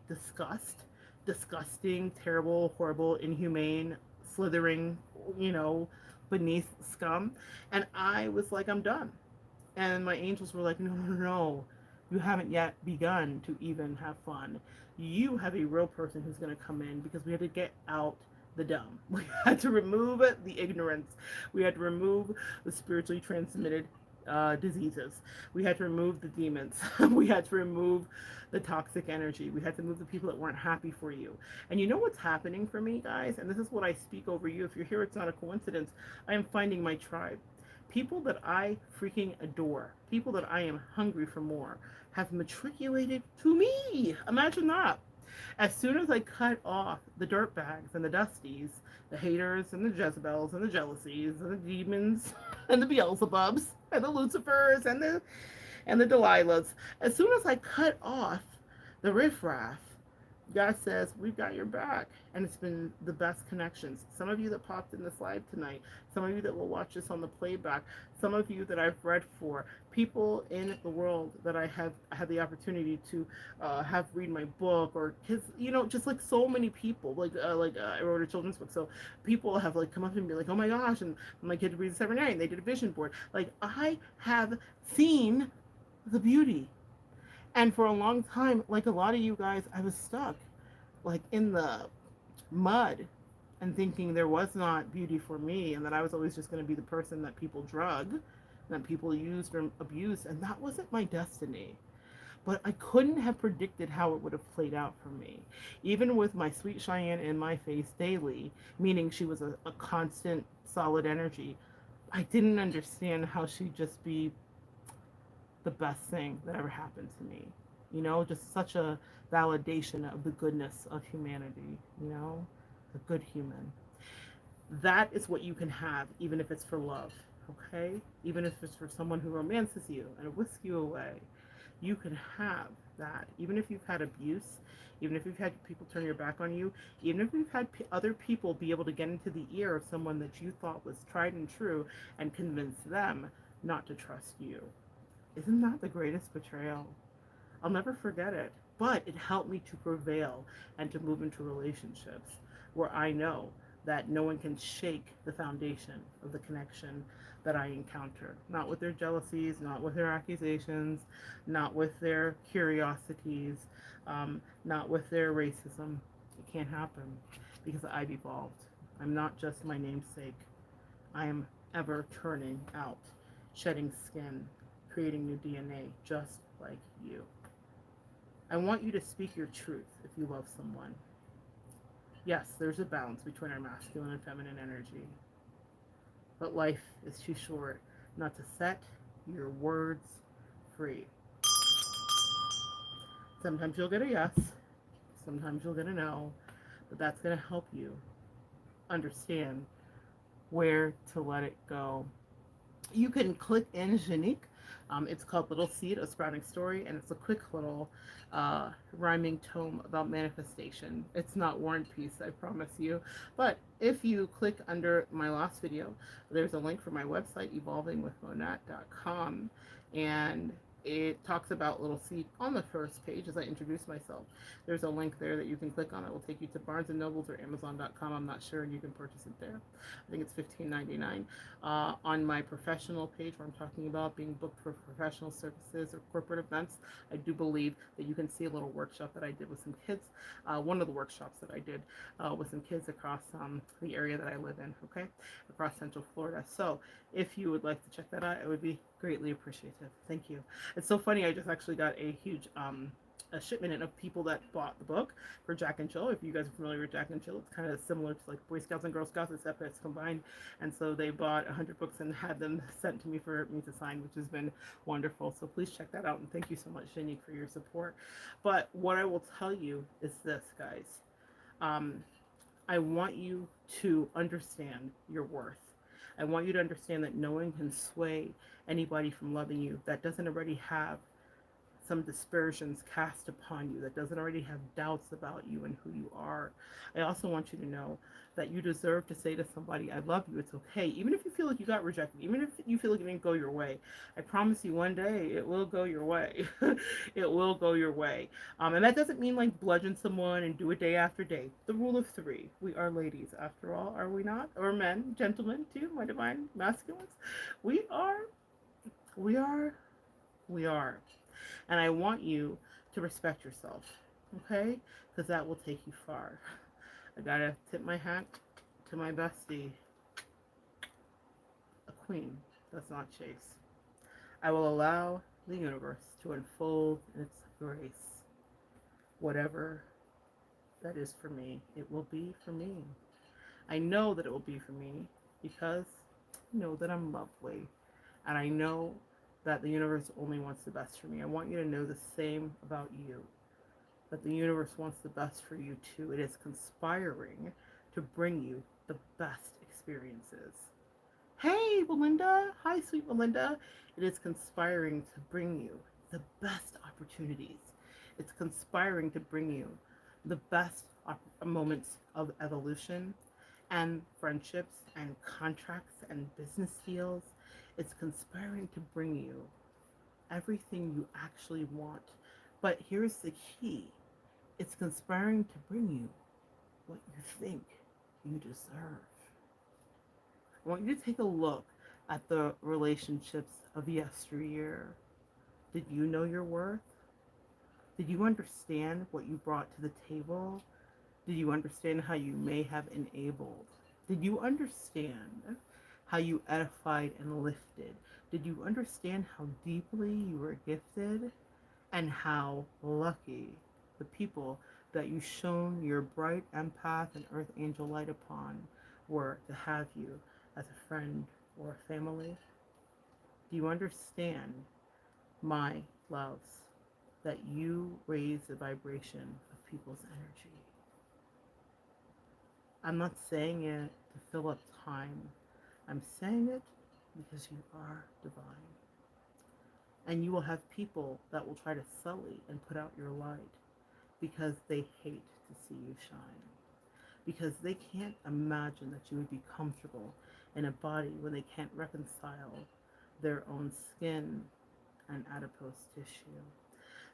[SPEAKER 1] disgusting, terrible, horrible, inhumane, slithering, you know, beneath scum. And I was like, I'm done. And my angels were like, no, no, no. You haven't yet begun to even have fun. You have a real person who's going to come in because we had to get out the dumb. We had to remove the ignorance. We had to remove the spiritually transmitted diseases. We had to remove the demons. We had to remove the toxic energy. We had to move the people that weren't happy for you. And you know what's happening for me, guys? And this is what I speak over you. If you're here, it's not a coincidence. I am finding my tribe. People that I freaking adore, people that I am hungry for more, have matriculated to me. Imagine that. As soon as I cut off the dirtbags and the dusties, the haters and the Jezebels and the jealousies and the demons and the Beelzebubs and the Lucifers and the Delilahs, as soon as I cut off the riffraff, God says, we've got your back. And it's been the best connections. Some of you that popped in this live tonight, some of you that will watch this on the playback, some of you that I've read for, people in the world that I have had the opportunity to have read my book, or kids, just like so many people, I wrote a children's book. So people have like come up and be like, oh my gosh, and my kid reads this every night, and they did a vision board. Like, I have seen the beauty. And for a long time, like a lot of you guys, I was stuck like in the mud and thinking there was not beauty for me, and that I was always just going to be the person that people drug, that people used or abused, and that wasn't my destiny. But I couldn't have predicted how it would have played out for me. Even with my sweet Cheyenne in my face daily, meaning she was a constant solid energy, I didn't understand how she'd just be the best thing that ever happened to me. Just such a validation of the goodness of humanity, a good human. That is what you can have, even if it's for love, okay? Even if it's for someone who romances you and whisks you away. You can have that, even if you've had abuse, even if you've had people turn your back on you, even if you've had other people be able to get into the ear of someone that you thought was tried and true and convince them not to trust you. Isn't that the greatest betrayal? I'll never forget it. But it helped me to prevail and to move into relationships where I know that no one can shake the foundation of the connection that I encounter. Not with their jealousies, not with their accusations, not with their curiosities, not with their racism. It can't happen because I've evolved. I'm not just my namesake. I am ever turning out, shedding skin, creating new DNA, just like you. I want you to speak your truth if you love someone. Yes, there's a balance between our masculine and feminine energy. But life is too short not to set your words free. Sometimes you'll get a yes, sometimes you'll get a no, but that's going to help you understand where to let it go. You can click in Janique. It's called Little Seed, A Sprouting Story, and it's a quick little rhyming tome about manifestation. It's not War and Peace, I promise you. But if you click under my last video, there's a link for my website, evolvingwithmonat.com, and it talks about Little Seed on the first page as I introduce myself. There's a link there that you can click on. It will take you to Barnes & Nobles or Amazon.com. I'm not sure, and you can purchase it there. I think it's $15.99. On my professional page where I'm talking about being booked for professional services or corporate events, I do believe that you can see a little workshop that I did with some kids. One of the workshops that I did with some kids across the area that I live in, okay? Across Central Florida. So if you would like to check that out, it would be Greatly appreciative. Thank you. It's so funny. I just actually got a huge a shipment in of people that bought the book for Jack and Jill. If you guys are familiar with Jack and Jill, it's kind of similar to like Boy Scouts and Girl Scouts, except it's combined. And so they bought 100 books and had them sent to me for me to sign, which has been wonderful. So please check that out. And thank you so much, Jenny, for your support. But what I will tell you is this, guys. Um, I want you to understand your worth. I want you to understand that no one can sway anybody from loving you that doesn't already have some dispersions cast upon you, that doesn't already have doubts about you and who you are. I also want you to know that you deserve to say to somebody, I love you, it's okay. Even if you feel like you got rejected, even if you feel like it didn't go your way, I promise you one day it will go your way. It will go your way. And that doesn't mean like bludgeon someone and do it day after day. The rule of three. We are ladies after all, are we not? Or men, gentlemen too, my divine masculines. We are, we are, we are. And I want you to respect yourself, okay? Because that will take you far. I gotta tip my hat to my bestie, a queen does not chase. I will allow the universe to unfold in its grace. Whatever that is for me, it will be for me. I know that it will be for me because I know that I'm lovely. And I know that the universe only wants the best for me. I want you to know the same about you. That the universe wants the best for you too. It is conspiring to bring you the best experiences. Hey, Belinda. Hi, sweet Belinda. It is conspiring to bring you the best opportunities. It's conspiring to bring you the best moments of evolution and friendships and contracts and business deals. It's conspiring to bring you everything you actually want. But here's the key. It's conspiring to bring you what you think you deserve. I want you to take a look at the relationships of yesteryear. Did you know your worth? Did you understand what you brought to the table? Did you understand how you may have enabled? Did you understand how you edified and lifted? Did you understand how deeply you were gifted and how lucky the people that you shone your bright empath and earth angel light upon were to have you as a friend or a family? Do you understand, my loves, that you raise the vibration of people's energy? I'm not saying it to fill up time. I'm saying it because you are divine. And you will have people that will try to sully and put out your light because they hate to see you shine. Because they can't imagine that you would be comfortable in a body when they can't reconcile their own skin and adipose tissue.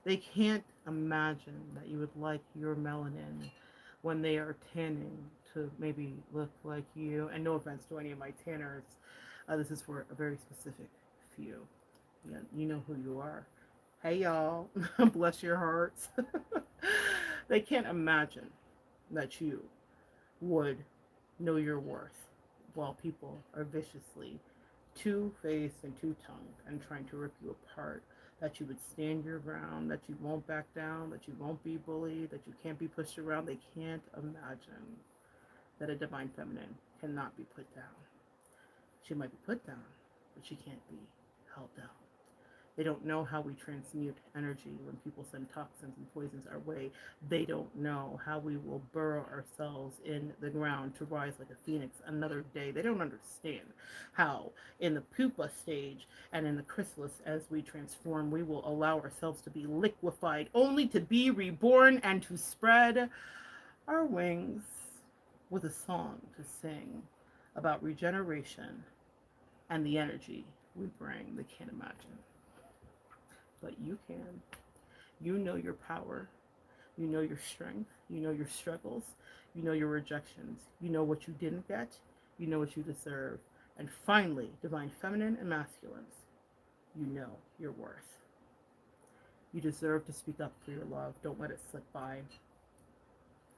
[SPEAKER 1] They can't imagine that you would like your melanin when they are tanning to maybe look like you. And no offense to any of my tanners, this is for a very specific few. Yeah, you know who you are. Hey y'all, bless your hearts. They can't imagine that you would know your worth while people are viciously two-faced and two-tongued and trying to rip you apart. That you would stand your ground, that you won't back down, that you won't be bullied, that you can't be pushed around. They can't imagine that a divine feminine cannot be put down. She might be put down, but she can't be held down. They don't know how we transmute energy when people send toxins and poisons our way. They don't know how we will burrow ourselves in the ground to rise like a phoenix another day. They don't understand how in the pupa stage and in the chrysalis as we transform, we will allow ourselves to be liquefied only to be reborn and to spread our wings with a song to sing about regeneration and the energy we bring. They can't imagine. But you can. You know your power. You know your strength. You know your struggles. You know your rejections. You know what you didn't get. You know what you deserve. And finally, divine feminine and masculines, you know your worth. You deserve to speak up for your love. Don't let it slip by.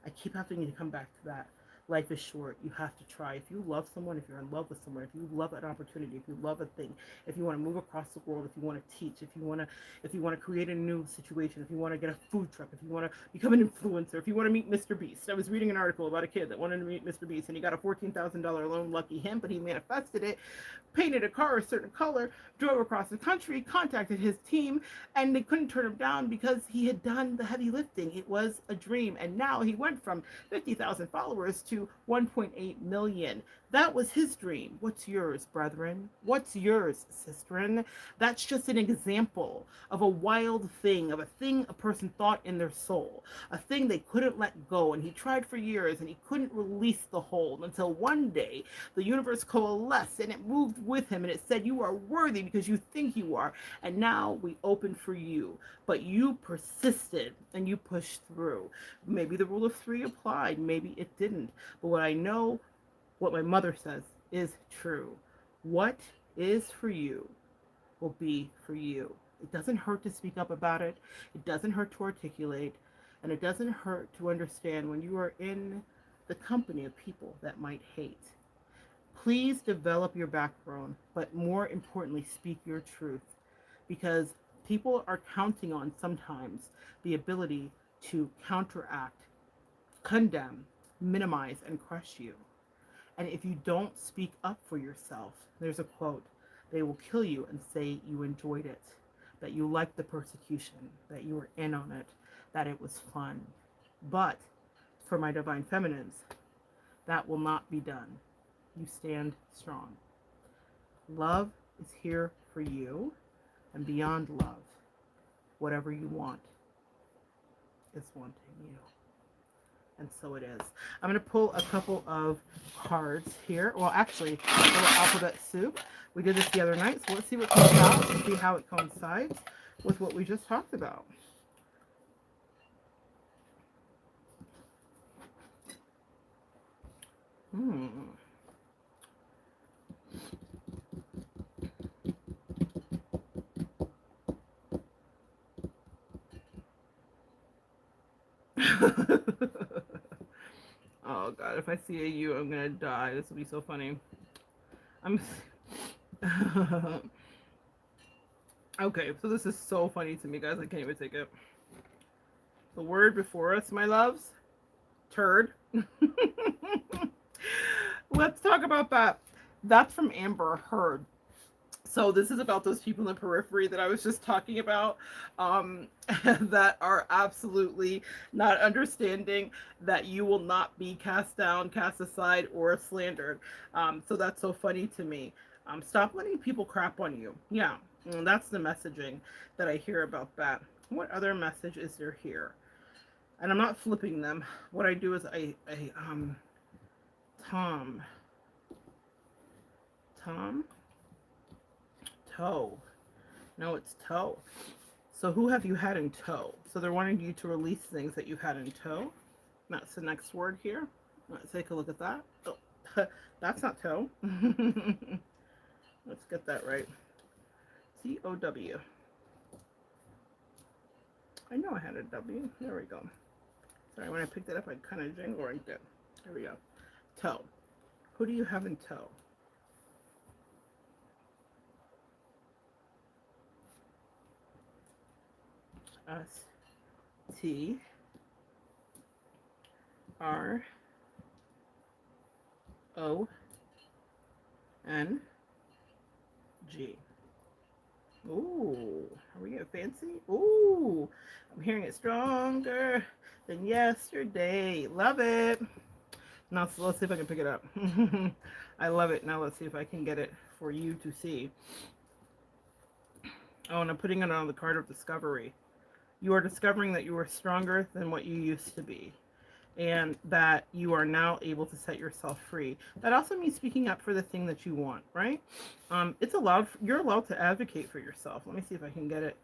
[SPEAKER 1] I keep having to come back to that. Life is short. You have to try. If you love someone, if you're in love with someone, if you love an opportunity, if you love a thing, if you want to move across the world, if you want to teach, if you want to create a new situation, if you want to get a food truck, if you want to become an influencer, if you want to meet Mr. Beast. I was reading an article about a kid that wanted to meet Mr. Beast and he got a $14,000 loan. Lucky him, but he manifested it, painted a car a certain color, drove across the country, contacted his team, and they couldn't turn him down because he had done the heavy lifting. It was a dream. And now he went from 50,000 followers to 1.8 million. That was his dream. What's yours, brethren? What's yours, sisterin? That's just an example of a wild thing, of a thing a person thought in their soul, a thing they couldn't let go. And he tried for years and he couldn't release the hold until one day the universe coalesced and it moved with him and it said, you are worthy because you think you are. And now we open for you. But you persisted and you pushed through. Maybe the rule of three applied, maybe it didn't. But what I know, what my mother says, is true. What is for you will be for you. It doesn't hurt to speak up about it. It doesn't hurt to articulate. And it doesn't hurt to understand when you are in the company of people that might hate. Please develop your backbone, but more importantly, speak your truth. Because people are counting on sometimes the ability to counteract, condemn, minimize, and crush you. And if you don't speak up for yourself, there's a quote, they will kill you and say you enjoyed it, that you liked the persecution, that you were in on it, that it was fun. But for my divine feminines, that will not be done. You stand strong. Love is here for you, and beyond love, whatever you want is wanting you. And so it is. I'm going to pull a couple of cards here. Well, actually, a little alphabet soup. We did this the other night, so let's see what comes out and see how it coincides with what we just talked about. Oh god, if I see a U, I'm gonna die. This will be so funny. Okay, so this is so funny to me, guys. I can't even take it. The word before us, my loves, turd. Let's talk about that. That's from Amber Heard. So this is about those people in the periphery that I was just talking about, that are absolutely not understanding that you will not be cast down, cast aside, or slandered. So that's so funny to me. Stop letting people crap on you. Yeah, that's the messaging that I hear about that. What other message is there here? And I'm not flipping them. What I do is Tom. Toe. No, it's toe. So who have you had in tow? So they're wanting you to release things that you had in tow. That's the next word here. Let's take a look at that. Oh, that's not toe. Let's get that right. T-O-W. I know I had a W. There we go. Sorry, when I picked it up, I kind of jangled right there. There we go. Toe. Who do you have in tow? S-T-R-O-N-G. Ooh, are we getting fancy? Ooh, I'm hearing it stronger than yesterday. Love it. Now, so let's see if I can pick it up. I love it. Now let's see if I can get it for you to see. Oh, and I'm putting it on the card of discovery. You are discovering that you are stronger than what you used to be, and that you are now able to set yourself free. That also means speaking up for the thing that you want, right? It's allowed. You're allowed to advocate for yourself. Let me see if I can get it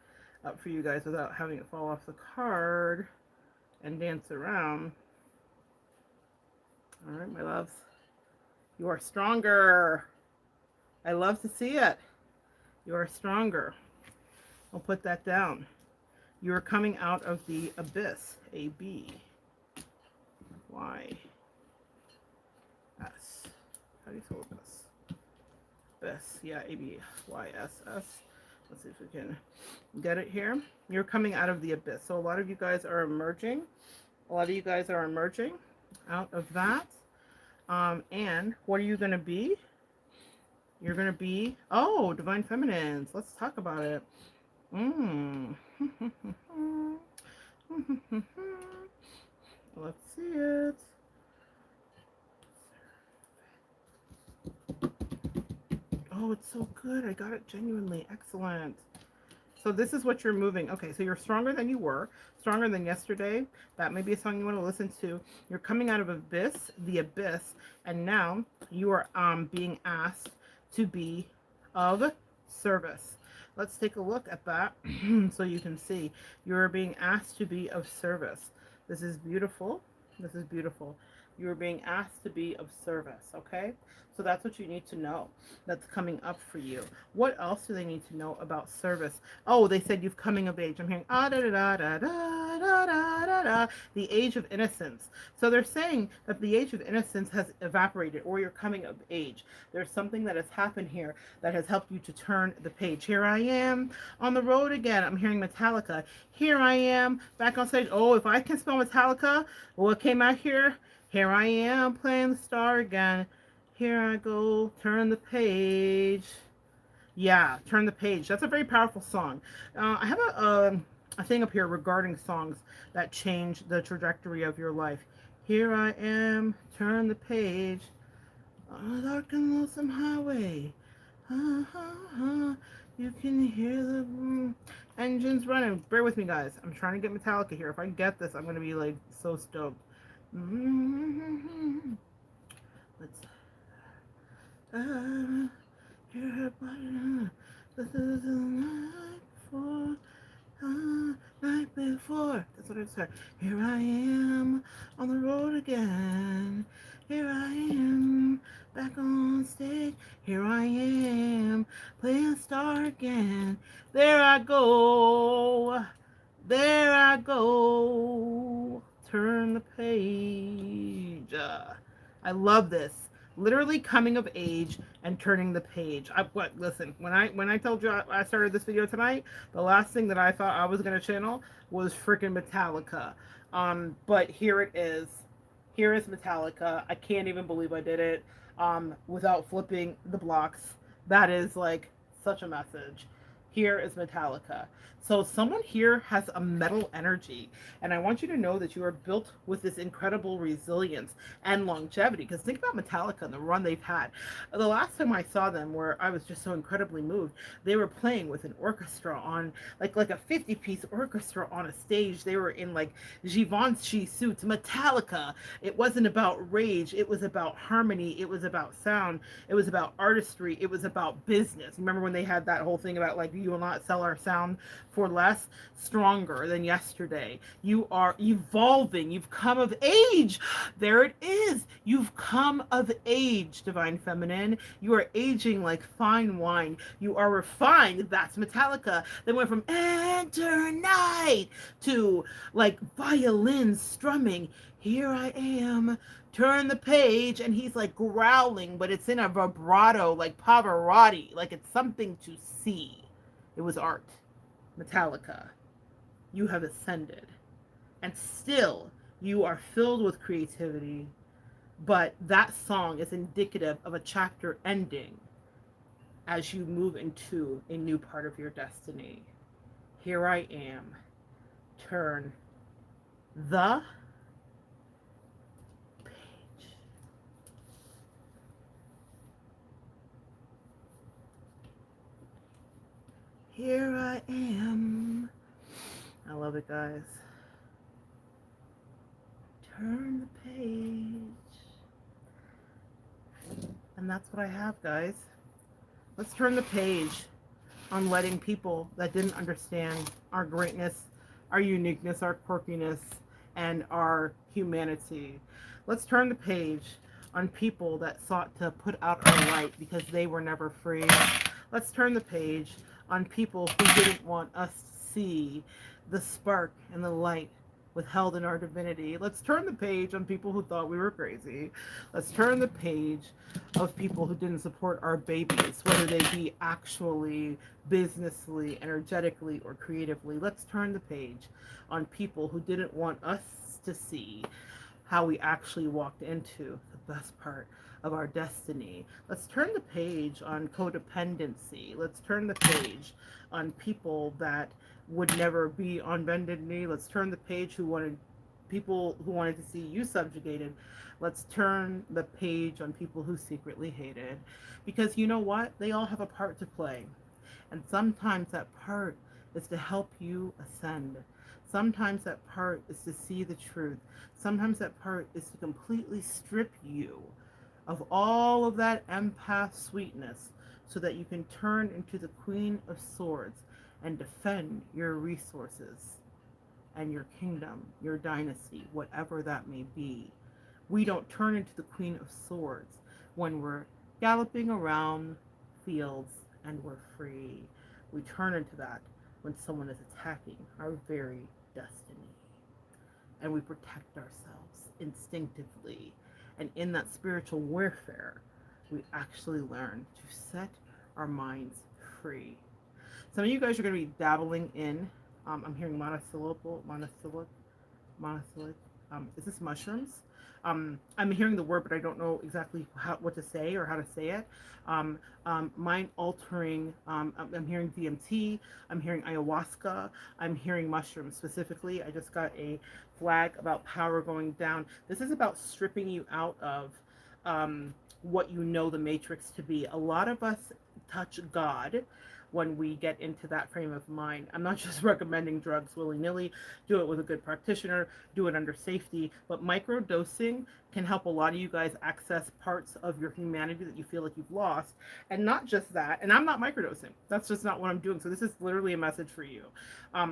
[SPEAKER 1] up for you guys without having it fall off the card and dance around. All right, my loves. You are stronger. I love to see it. You are stronger. I'll put that down. You are coming out of the abyss. A-B. Y. Abyss. How do you spell abyss? Abyss. Yeah, ABYSS. Let's see if we can get it here. You're coming out of the abyss. So a lot of you guys are emerging. A lot of you guys are emerging out of that. And what are you going to be? You're going to be, oh, Divine Feminines. Let's talk about it. Let's see it. Oh, it's so good. I got it genuinely. Excellent. So this is what you're moving. Okay, so you're stronger than you were, stronger than yesterday. That may be a song you want to listen to. You're coming out of the abyss, and now you are being asked to be of service. Let's take a look at that so you can see. You're being asked to be of service. This is beautiful. This is beautiful. You are being asked to be of service, okay? So that's what you need to know that's coming up for you. What else do they need to know about service? Oh, they said you've coming of age. I'm hearing the age of innocence. So they're saying that the age of innocence has evaporated, or you're coming of age. There's something that has happened here that has helped you to turn the page. Here I am on the road again. I'm hearing Metallica. Here I am back on stage. Oh, if I can spell Metallica, what came out here? Here I am playing the star again. Here I go, turn the page. Yeah, turn the page. That's a very powerful song. I have a thing up here regarding songs that change the trajectory of your life. Here I am, turn the page. On a dark and lonesome highway. You can hear the engines running. Bear with me, guys. I'm trying to get Metallica here. If I get this, I'm going to be like so stoked. Let's hear her body. This is the night before, night before. That's what I said. Here I am on the road again. Here I am back on stage. Here I am playing star again. There I go. There I go. Turn the page. I love this. Literally coming of age and turning the page. Listen, when I told you I started this video tonight, the last thing that I thought I was gonna channel was freaking Metallica. But here it is. Here is Metallica. I can't even believe I did it without flipping the blocks. That is like such a message. Here is Metallica. So someone here has a metal energy, and I want you to know that you are built with this incredible resilience and longevity, because think about Metallica and the run they've had. The last time I saw them, where I was just so incredibly moved, they were playing with an orchestra on like a 50-piece orchestra on a stage. They were in like Givenchy suits. Metallica. It wasn't about rage. It was about harmony. It was about sound. It was about artistry. It was about business. Remember when they had that whole thing about like, you will not sell our sound for less? Stronger than yesterday. You are evolving. You've come of age. There it is. You've come of age, Divine Feminine. You are aging like fine wine. You are refined. That's Metallica. They went from enter night to like violin strumming. Here I am. Turn the page, and he's like growling, but it's in a vibrato like Pavarotti. Like it's something to see. It was art. Metallica. You have ascended. And still, you are filled with creativity. But that song is indicative of a chapter ending as you move into a new part of your destiny. Here I am. Turn the page. Here I am. I love it, guys. Turn the page. And that's what I have, guys. Let's turn the page on letting people that didn't understand our greatness, our uniqueness, our quirkiness, and our humanity. Let's turn the page on people that sought to put out our light because they were never free. Let's turn the page on people who didn't want us to see the spark and the light withheld in our divinity. Let's turn the page on people who thought we were crazy. Let's turn the page of people who didn't support our babies, whether they be actually, businessly, energetically, or creatively. Let's turn the page on people who didn't want us to see how we actually walked into the best part of our destiny. Let's turn the page on codependency. Let's turn the page on people that would never be on bended knee. Let's turn the page who wanted people who wanted to see you subjugated. Let's turn the page on people who secretly hated. Because you know what? They all have a part to play. And sometimes that part is to help you ascend. Sometimes that part is to see the truth. Sometimes that part is to completely strip you of all of that empath sweetness so that you can turn into the Queen of Swords and defend your resources and your kingdom, your dynasty, whatever that may be. We don't turn into the Queen of Swords when we're galloping around fields and we're free. We turn into that when someone is attacking our very destiny. And we protect ourselves instinctively. And in that spiritual warfare, we actually learn to set our minds free. Some of you guys are going to be dabbling in, I'm hearing monosyllabic, is this mushrooms? I'm hearing the word, but I don't know exactly what to say or how to say it. Mind altering, I'm hearing DMT, I'm hearing ayahuasca, I'm hearing mushrooms specifically. I just got a flag about power going down. This is about stripping you out of what you know the matrix to be. A lot of us touch God when we get into that frame of mind. I'm not just recommending drugs willy-nilly. Do it with a good practitioner, do it under safety, but microdosing can help a lot of you guys access parts of your humanity that you feel like you've lost. And not just that, and I'm not microdosing. That's just not what I'm doing. So this is literally a message for you.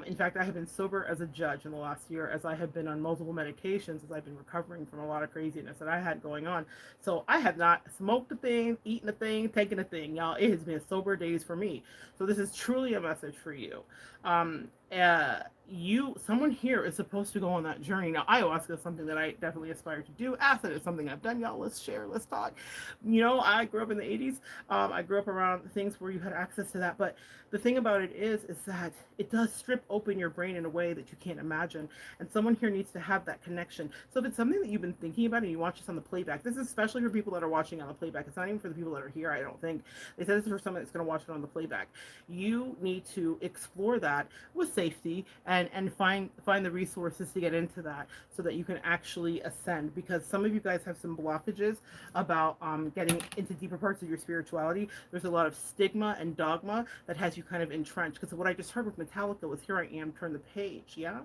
[SPEAKER 1] In fact, I have been sober as a judge in the last year, as I have been on multiple medications, as I've been recovering from a lot of craziness that I had going on. So I have not smoked a thing, eaten a thing, taken a thing, y'all. It has been sober days for me. So this is truly a message for you. Someone here is supposed to go on that journey. Now, ayahuasca is something that I definitely aspire to do. Acid is something I've done. Y'all, let's share, let's talk. You know, I grew up in the 80s. I grew up around things where you had access to that. But the thing about it is that it does strip open your brain in a way that you can't imagine. And someone here needs to have that connection. So if it's something that you've been thinking about and you watch this on the playback, this is especially for people that are watching on the playback. It's not even for the people that are here, I don't think. They said this is for someone that's going to watch it on the playback. You need to explore that with safety and find the resources to get into that so that you can actually ascend, because some of you guys have some blockages about getting into deeper parts of your spirituality. There's a lot of stigma and dogma that has you kind of entrenched, because what I just heard with Metallica was Here I Am, Turn the Page, yeah?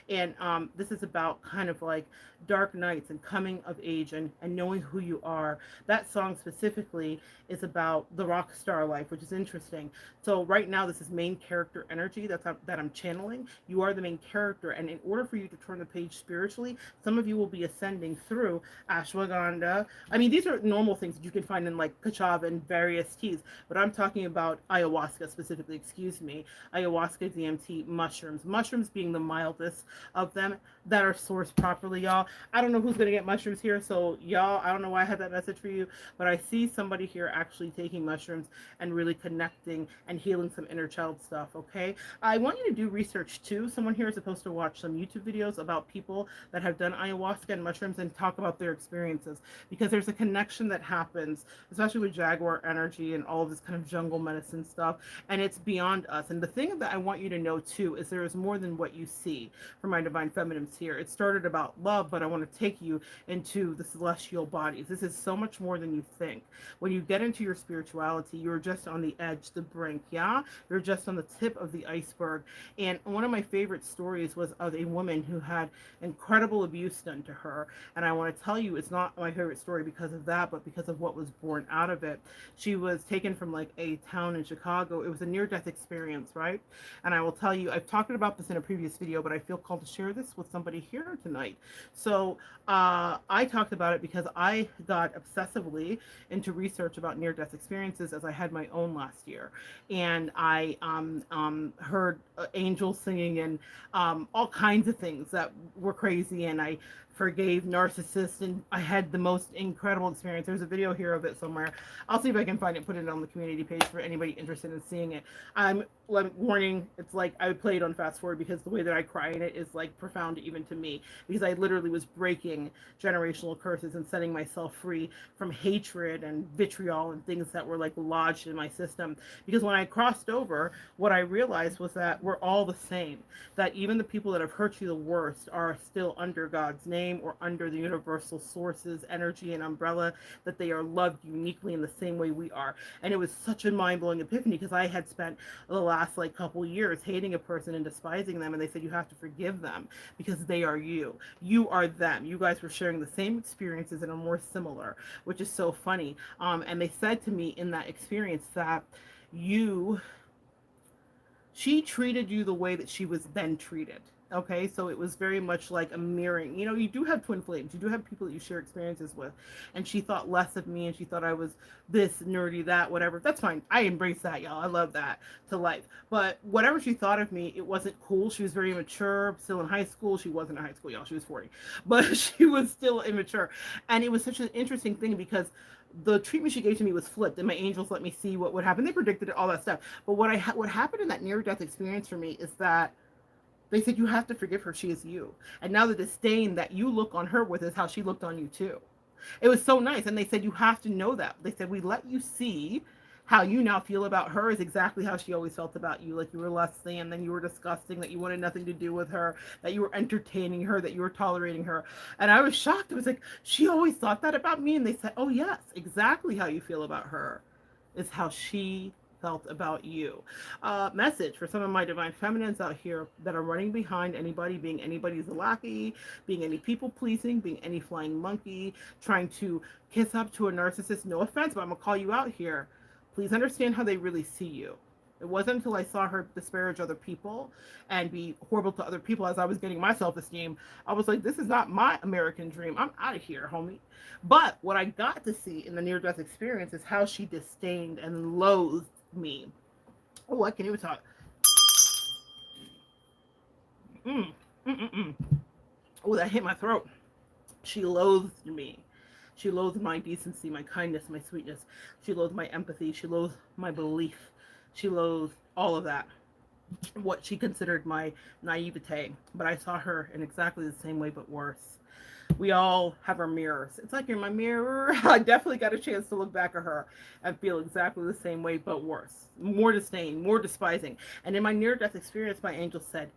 [SPEAKER 1] And this is about kind of like dark nights and coming of age and knowing who you are. That song specifically is about the rock star life, which is interesting. So right now this is main character energy that I'm channeling. You are the main character, and in order for you to turn the page spiritually, some of you will be ascending through ashwagandha. I mean, these are normal things that you can find in like kachava and various teas, but I'm talking about ayahuasca specifically, excuse me. Ayahuasca, DMT, mushrooms being the mildest of them that are sourced properly, y'all. I don't know who's gonna get mushrooms here, so y'all, I don't know why I had that message for you, but I see somebody here actually taking mushrooms and really connecting and healing some inner child stuff. Okay, I want you to do research too. Someone here is supposed to watch some YouTube videos about people that have done ayahuasca and mushrooms and talk about their experiences, because there's a connection that happens, especially with jaguar energy and all of this kind of jungle medicine stuff, and it's beyond us. And the thing that I want you to know too is there is more than what you see for my divine feminines here. It started about love, but I want to take you into the celestial bodies. This is so much more than you think. When you get into your spirituality, you're just on the edge, the brink, yeah? You're just on the tip of the iceberg. And one of my favorite stories was of a woman who had incredible abuse done to her. And I want to tell you, it's not my favorite story because of that, but because of what was born out of it. She was taken from like a town in Chicago. It was a near-death experience, right? And I will tell you, I've talked about this in a previous video, but I feel called to share this with somebody here tonight. So I talked about it because I got obsessively into research about near-death experiences as I had my own last year. And I heard a angels singing and all kinds of things that were crazy. And I forgave narcissists, and I had the most incredible experience. There's a video here of it somewhere. I'll see if I can find it, put it on the community page for anybody interested in seeing it. I'm warning, it's like I would play it on fast forward because the way that I cry in it is like profound even to me, because I literally was breaking generational curses and setting myself free from hatred and vitriol and things that were like lodged in my system. Because when I crossed over, what I realized was that we're all the same, that even the people that have hurt you the worst are still under God's name or under the universal sources, energy, and umbrella, that they are loved uniquely in the same way we are. And it was such a mind-blowing epiphany, because I had spent the last like couple years hating a person and despising them, and they said you have to forgive them because they are you. You are them. You guys were sharing the same experiences and are more similar, which is so funny. And they said to me in that experience that she treated you the way that she was then treated. Okay, so it was very much like a mirroring. You know, you do have twin flames. You do have people that you share experiences with. And she thought less of me, and she thought I was this, nerdy, that, whatever. That's fine. I embrace that, y'all. I love that to life. But whatever she thought of me, it wasn't cool. She was very immature, still in high school. She wasn't in high school, y'all. She was 40. But she was still immature. And it was such an interesting thing because the treatment she gave to me was flipped, and my angels let me see what would happen. They predicted it, all that stuff. But what happened in that near-death experience for me is that they said you have to forgive her. She is you. And now the disdain that you look on her with is how she looked on you too. It was so nice. And they said you have to know that. They said we let you see how you now feel about her is exactly how she always felt about you. Like you were less than, then you were disgusting, that you wanted nothing to do with her, that you were entertaining her, that you were tolerating her. And I was shocked. It was like, she always thought that about me. And they said, oh yes, exactly how you feel about her is how she felt about you. Message for some of my divine feminines out here that are running behind anybody, being anybody's lackey, being any people pleasing, being any flying monkey, trying to kiss up to a narcissist. No offense, but I'm gonna call you out here. Please understand how they really see you. It wasn't until I saw her disparage other people and be horrible to other people as I was getting my self-esteem, I was like, this is not my American dream. I'm out of here, homie. But what I got to see in the near-death experience is how she disdained and loathed me. Oh, I can't even talk. Oh, that hit my throat. She loathed me. She loathed my decency, my kindness, my sweetness. She loathed my empathy. She loathed my belief. She loathed all of that. What she considered my naivete. But I saw her in exactly the same way, but worse. We all have our mirrors. It's like in my mirror. I definitely got a chance to look back at her and feel exactly the same way, but worse. More disdain, more despising. And in my near-death experience, my angel said,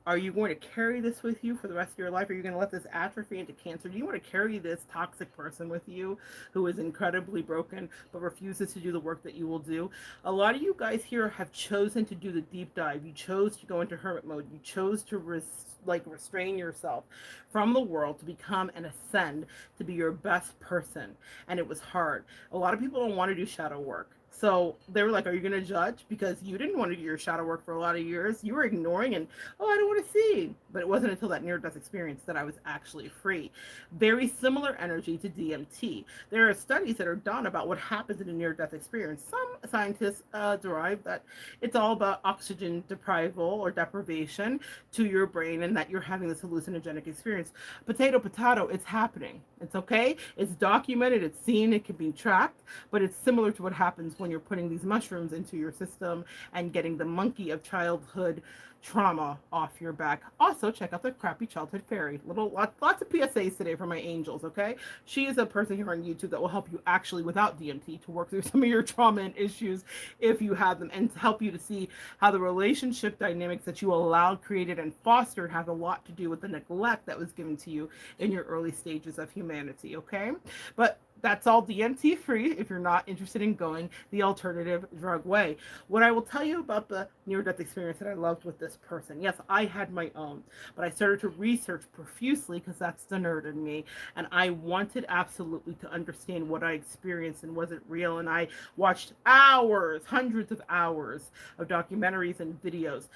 [SPEAKER 1] are you going to carry this with you for the rest of your life? Are you going to let this atrophy into cancer? Do you want to carry this toxic person with you who is incredibly broken but refuses to do the work that you will do? A lot of you guys here have chosen to do the deep dive. You chose to go into hermit mode. You chose to restrain yourself from the world to become and ascend to be your best person. And it was hard. A lot of people don't want to do shadow work. So they were like, are you going to judge? Because you didn't want to do your shadow work for a lot of years. You were ignoring and, oh, I don't want to see. But it wasn't until that near-death experience that I was actually free. Very similar energy to DMT. There are studies that are done about what happens in a near-death experience. Some scientists derive that it's all about oxygen deprival or deprivation to your brain and that you're having this hallucinogenic experience. Potato, potato, it's happening. It's okay. It's documented. It's seen. It can be tracked. But it's similar to what happens when you're putting these mushrooms into your system and getting the monkey of childhood trauma off your back. Also, check out the Crappy Childhood Fairy. Lots of PSAs today for my angels, okay? She is a person here on YouTube that will help you actually, without DMT, to work through some of your trauma and issues if you have them, and to help you to see how the relationship dynamics that you allowed, created, and fostered have a lot to do with the neglect that was given to you in your early stages of humanity, okay? But that's all DMT free if you're not interested in going the alternative drug way. What I will tell you about the near-death experience that I loved with this person, yes, I had my own, but I started to research profusely because that's the nerd in me, and I wanted absolutely to understand what I experienced and was it real, and I watched hours, hundreds of hours of documentaries and videos,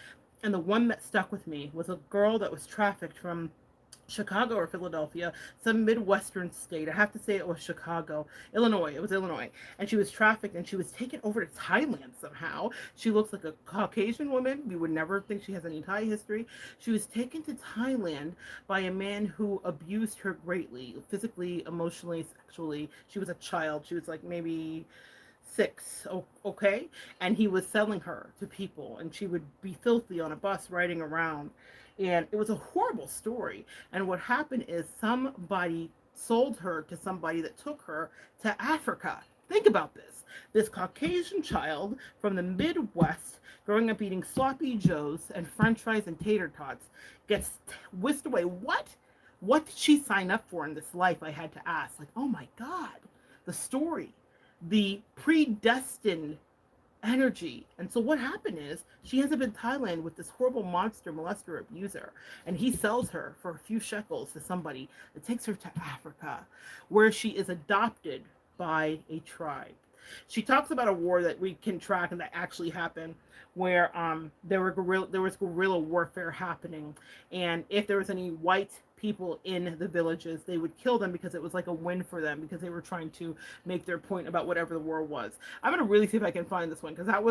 [SPEAKER 1] and the one that stuck with me was a girl that was trafficked from Chicago or Philadelphia, some Midwestern state. I have to say it was Chicago, Illinois. It was Illinois. And she was trafficked and she was taken over to Thailand somehow. She looks like a Caucasian woman. We would never think she has any Thai history. She was taken to Thailand by a man who abused her greatly, physically, emotionally, sexually. She was a child. She was like maybe 6, okay? And he was selling her to people, and she would be filthy on a bus riding around. And it was a horrible story. And what happened is somebody sold her to somebody that took her to Africa. Think about this. This Caucasian child from the Midwest, growing up eating sloppy joes and french fries and tater tots, gets whisked away. What did she sign up for in this life? I had to ask. Like, oh my God, the story, the predestined energy. And so what happened is she ends up in Thailand with this horrible monster molester abuser, and he sells her for a few shekels to somebody that takes her to Africa, where she is adopted by a tribe. She talks about a war that we can track and that actually happened, where there was guerrilla warfare happening, and if there was any white people in the villages, they would kill them because it was like a win for them, because they were trying to make their point about whatever the war was. I'm gonna really see if I can find this one, because that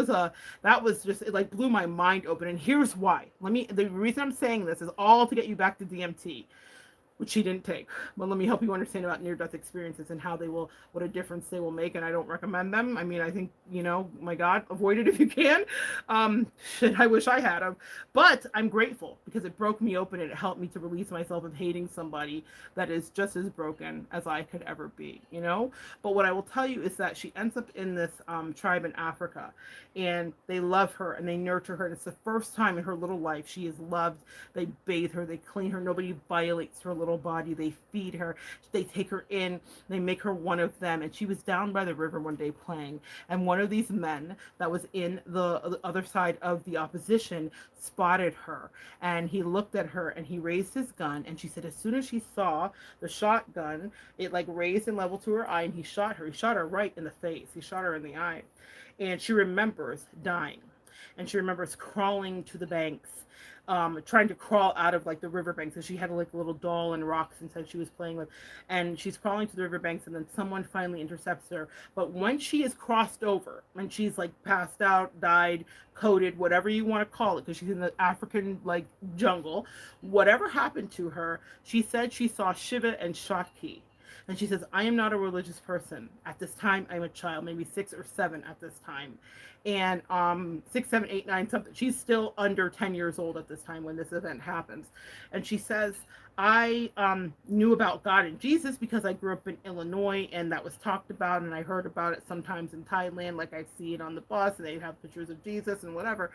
[SPEAKER 1] was just, it like blew my mind open. And here's why. The reason I'm saying this is all to get you back to DMT, which she didn't take. But let me help you understand about near-death experiences and what a difference they will make. And I don't recommend them. I mean, I think, my God, avoid it if you can. I wish I had them. But I'm grateful because it broke me open and it helped me to release myself of hating somebody that is just as broken as I could ever be, But what I will tell you is that she ends up in this tribe in Africa, and they love her and they nurture her. And it's the first time in her little life she is loved. They bathe her, they clean her, nobody violates her little body, they feed her, they take her in, they make her one of them. And she was down by the river one day playing, and one of these men that was in the other side of the opposition spotted her, and he looked at her and he raised his gun, and she said as soon as she saw the shotgun, it like raised and leveled to her eye, and he shot her right in the face, he shot her in the eye. And she remembers dying, and she remembers crawling to the banks, trying to crawl out of like the riverbanks. So she had like a little doll and rocks inside she was playing with, and she's crawling to the riverbanks, and then someone finally intercepts her. But when she is crossed over and she's like passed out, died, coded, whatever you want to call it, because she's in the African like jungle, whatever happened to her, she said she saw Shiva and Shakti. And she says, I am not a religious person. At this time, I'm a child, maybe 6 or 7 at this time. And 6, 7, 8, 9, something. She's still under 10 years old at this time when this event happens. And she says, I knew about God and Jesus because I grew up in Illinois, and that was talked about, and I heard about it sometimes in Thailand, like I see it on the bus, and they'd have pictures of Jesus and whatever.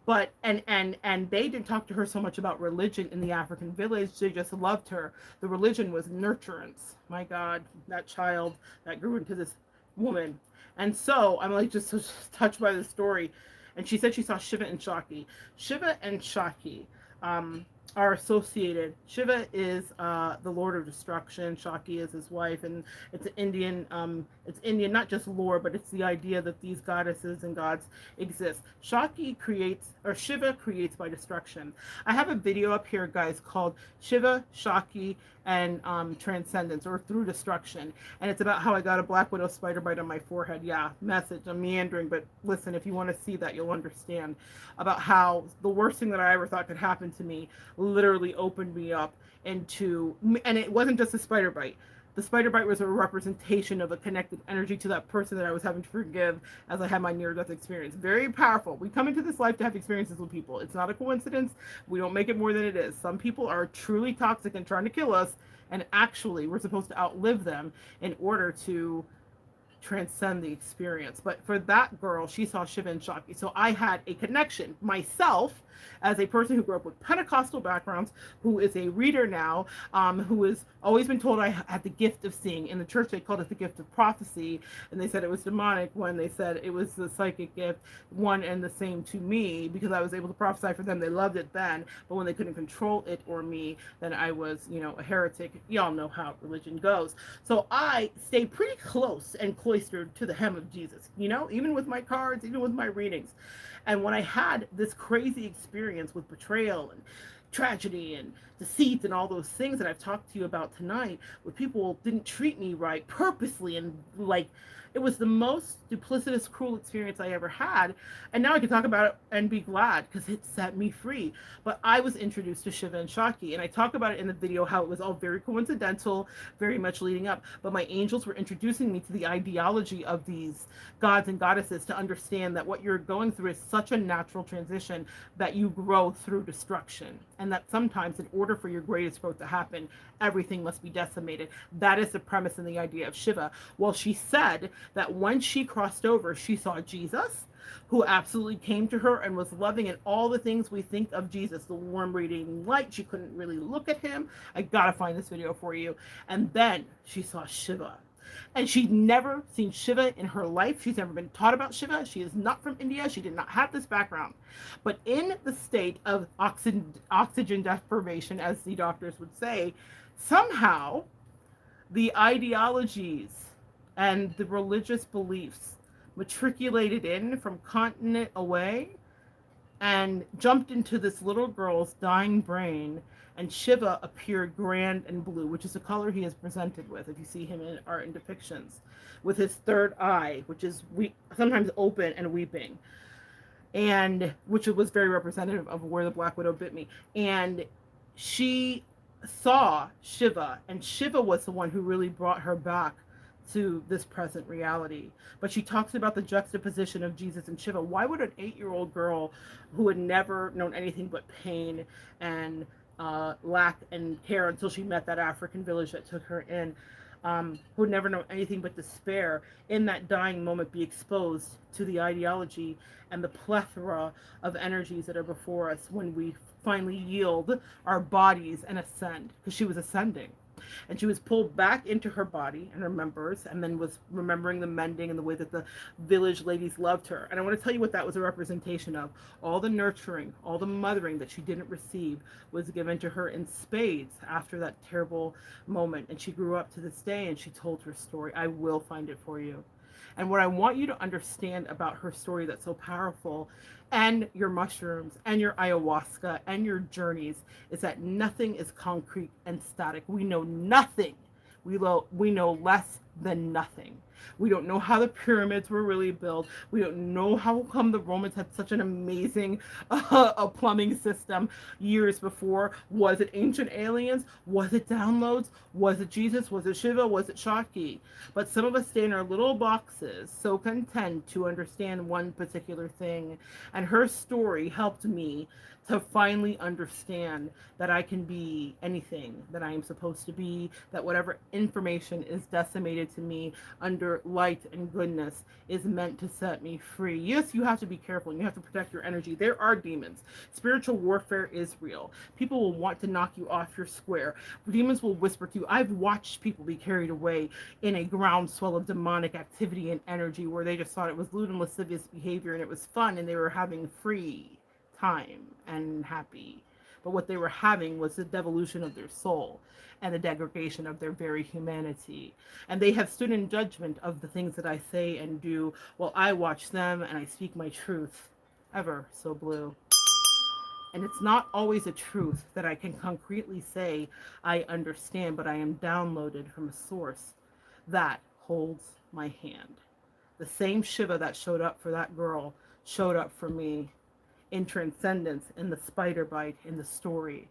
[SPEAKER 1] But and they didn't talk to her so much about religion in the African village. They just loved her. The religion was nurturance. My God, that child that grew into this woman. And so I'm like just touched by the story. And she said she saw Shiva and Shakti. Shiva and Shakti are associated. Shiva is the Lord of Destruction. Shakti is his wife, and it's Indian. It's Indian, not just lore, but it's the idea that these goddesses and gods exist. Shakti creates, or Shiva creates by destruction. I have a video up here, guys, called Shiva, Shakti, and Transcendence, or Through Destruction, and it's about how I got a black widow spider bite on my forehead. Yeah, message. I'm meandering, but listen, if you want to see that, you'll understand about how the worst thing that I ever thought could happen to me literally opened me up into, and it wasn't just a spider bite. The spider bite was a representation of a connected energy to that person that I was having to forgive as I had my near-death experience. Very powerful. We come into this life to have experiences with people. It's not a coincidence. We don't make it more than it is. Some people are truly toxic and trying to kill us, and actually we're supposed to outlive them in order to transcend the experience. But for that girl, she saw Shiva and Shakti. So I had a connection myself as a person who grew up with Pentecostal backgrounds, who is a reader now, who has always been told I had the gift of seeing. In the church, they called it the gift of prophecy, and they said it was demonic when they said it was the psychic gift, one and the same to me, because I was able to prophesy for them. They loved it then, but when they couldn't control it or me, then I was, a heretic. Y'all know how religion goes. So I stayed pretty close and cloistered to the hem of Jesus, even with my cards, even with my readings. And when I had this crazy experience with betrayal and tragedy and deceit and all those things that I've talked to you about tonight, where people didn't treat me right purposely, and like, it was the most duplicitous, cruel experience I ever had. And now I can talk about it and be glad because it set me free. But I was introduced to Shiva and Shakti, and I talk about it in the video how it was all very coincidental, very much leading up. But my angels were introducing me to the ideology of these gods and goddesses to understand that what you're going through is such a natural transition that you grow through destruction. And that sometimes, in order for your greatest growth to happen, everything must be decimated. That is the premise and the idea of Shiva. Well, she said that when she crossed over, she saw Jesus, who absolutely came to her and was loving, and all the things we think of Jesus, the warm radiating light. She couldn't really look at him. I gotta find this video for you. And then she saw Shiva. And she'd never seen Shiva in her life. She's never been taught about Shiva. She is not from India. She did not have this background. But in the state of oxygen deprivation, as the doctors would say, somehow the ideologies and the religious beliefs matriculated in from continent away and jumped into this little girl's dying brain, and Shiva appeared grand and blue, which is the color he is presented with if you see him in art and depictions, with his third eye, which is sometimes open and weeping, and which was very representative of where the Black Widow bit me. And she saw Shiva, and Shiva was the one who really brought her back to this present reality. But she talks about the juxtaposition of Jesus and Shiva. Why would an 8-year-old girl who had never known anything but pain and lack and care until she met that African village that took her in, who had never known anything but despair, in that dying moment be exposed to the ideology and the plethora of energies that are before us when we finally yield our bodies and ascend? Because she was ascending. And she was pulled back into her body and remembers, and then was remembering the mending and the way that the village ladies loved her. And I want to tell you what that was a representation of. All the nurturing, all the mothering that she didn't receive was given to her in spades after that terrible moment. And she grew up to this day, and she told her story. I will find it for you. And what I want you to understand about her story that's so powerful, and your mushrooms and your ayahuasca and your journeys, is that nothing is concrete and static. We know nothing. We know less than nothing. We don't know how the pyramids were really built. We don't know how come the Romans had such an amazing plumbing system years before. Was it ancient aliens? Was it downloads? Was it Jesus? Was it Shiva? Was it Shakti? But some of us stay in our little boxes, so content to understand one particular thing. And her story helped me to finally understand that I can be anything that I am supposed to be, that whatever information is decimated to me under light and goodness is meant to set me free. Yes, you have to be careful and you have to protect your energy. There are demons. Spiritual warfare is real. People will want to knock you off your square. Demons will whisper to you. I've watched people be carried away in a groundswell of demonic activity and energy where they just thought it was lewd and lascivious behavior and it was fun and they were having free time and happy. But what they were having was the devolution of their soul and the degradation of their very humanity. And they have stood in judgment of the things that I say and do, while I watch them and I speak my truth, ever so blue. And it's not always a truth that I can concretely say I understand, but I am downloaded from a source that holds my hand. The same Shiva that showed up for that girl showed up for me in transcendence, in the spider bite, in the story.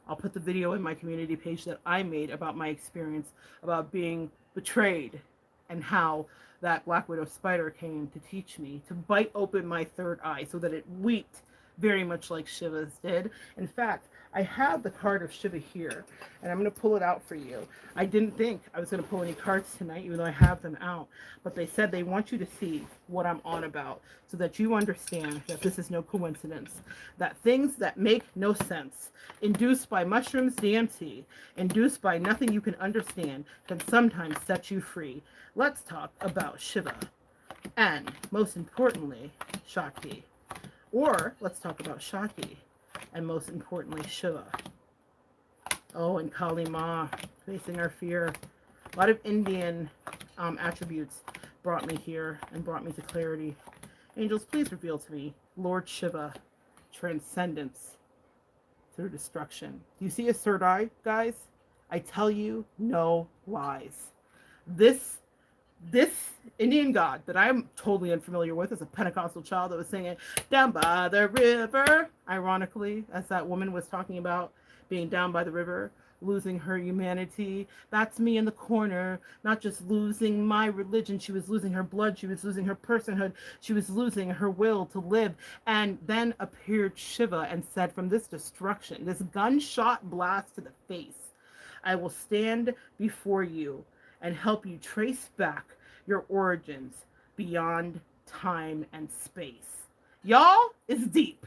[SPEAKER 1] I'll put the video in my community page that I made about my experience about being betrayed and how that Black Widow spider came to teach me to bite open my third eye so that it wept very much like Shiva's did. In fact, I have the card of Shiva here, and I'm going to pull it out for you. I didn't think I was going to pull any cards tonight, even though I have them out, but they said they want you to see what I'm on about so that you understand that this is no coincidence, that things that make no sense, induced by mushrooms, DMT, induced by nothing you can understand, can sometimes set you free. Let's talk about Shiva, and most importantly, Shakti. Or let's talk about Shakti, and most importantly, Shiva. Oh, and Kali Ma, facing our fear. A lot of Indian attributes brought me here and brought me to clarity. Angels, please reveal to me Lord Shiva, transcendence through destruction. Do you see his third eye, guys? I tell you, no lies. This this Indian god that I'm totally unfamiliar with as a Pentecostal child that was singing down by the river, ironically, as that woman was talking about being down by the river, losing her humanity. That's me in the corner, not just losing my religion. She was losing her blood. She was losing her personhood. She was losing her will to live. And then appeared Shiva and said, from this destruction, this gunshot blast to the face, I will stand before you and help you trace back your origins beyond time and space. Y'all, it's deep.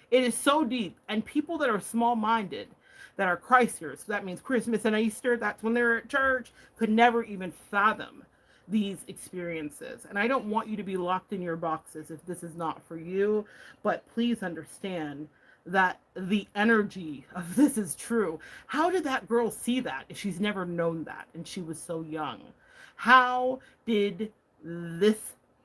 [SPEAKER 1] It is so deep. And people that are small-minded, that are Christers, so that means Christmas and Easter, that's when they're at church, could never even fathom these experiences. And I don't want you to be locked in your boxes if this is not for you, but please understand that the energy of this is true. How did that girl see that if she's never known that and she was so young? How did this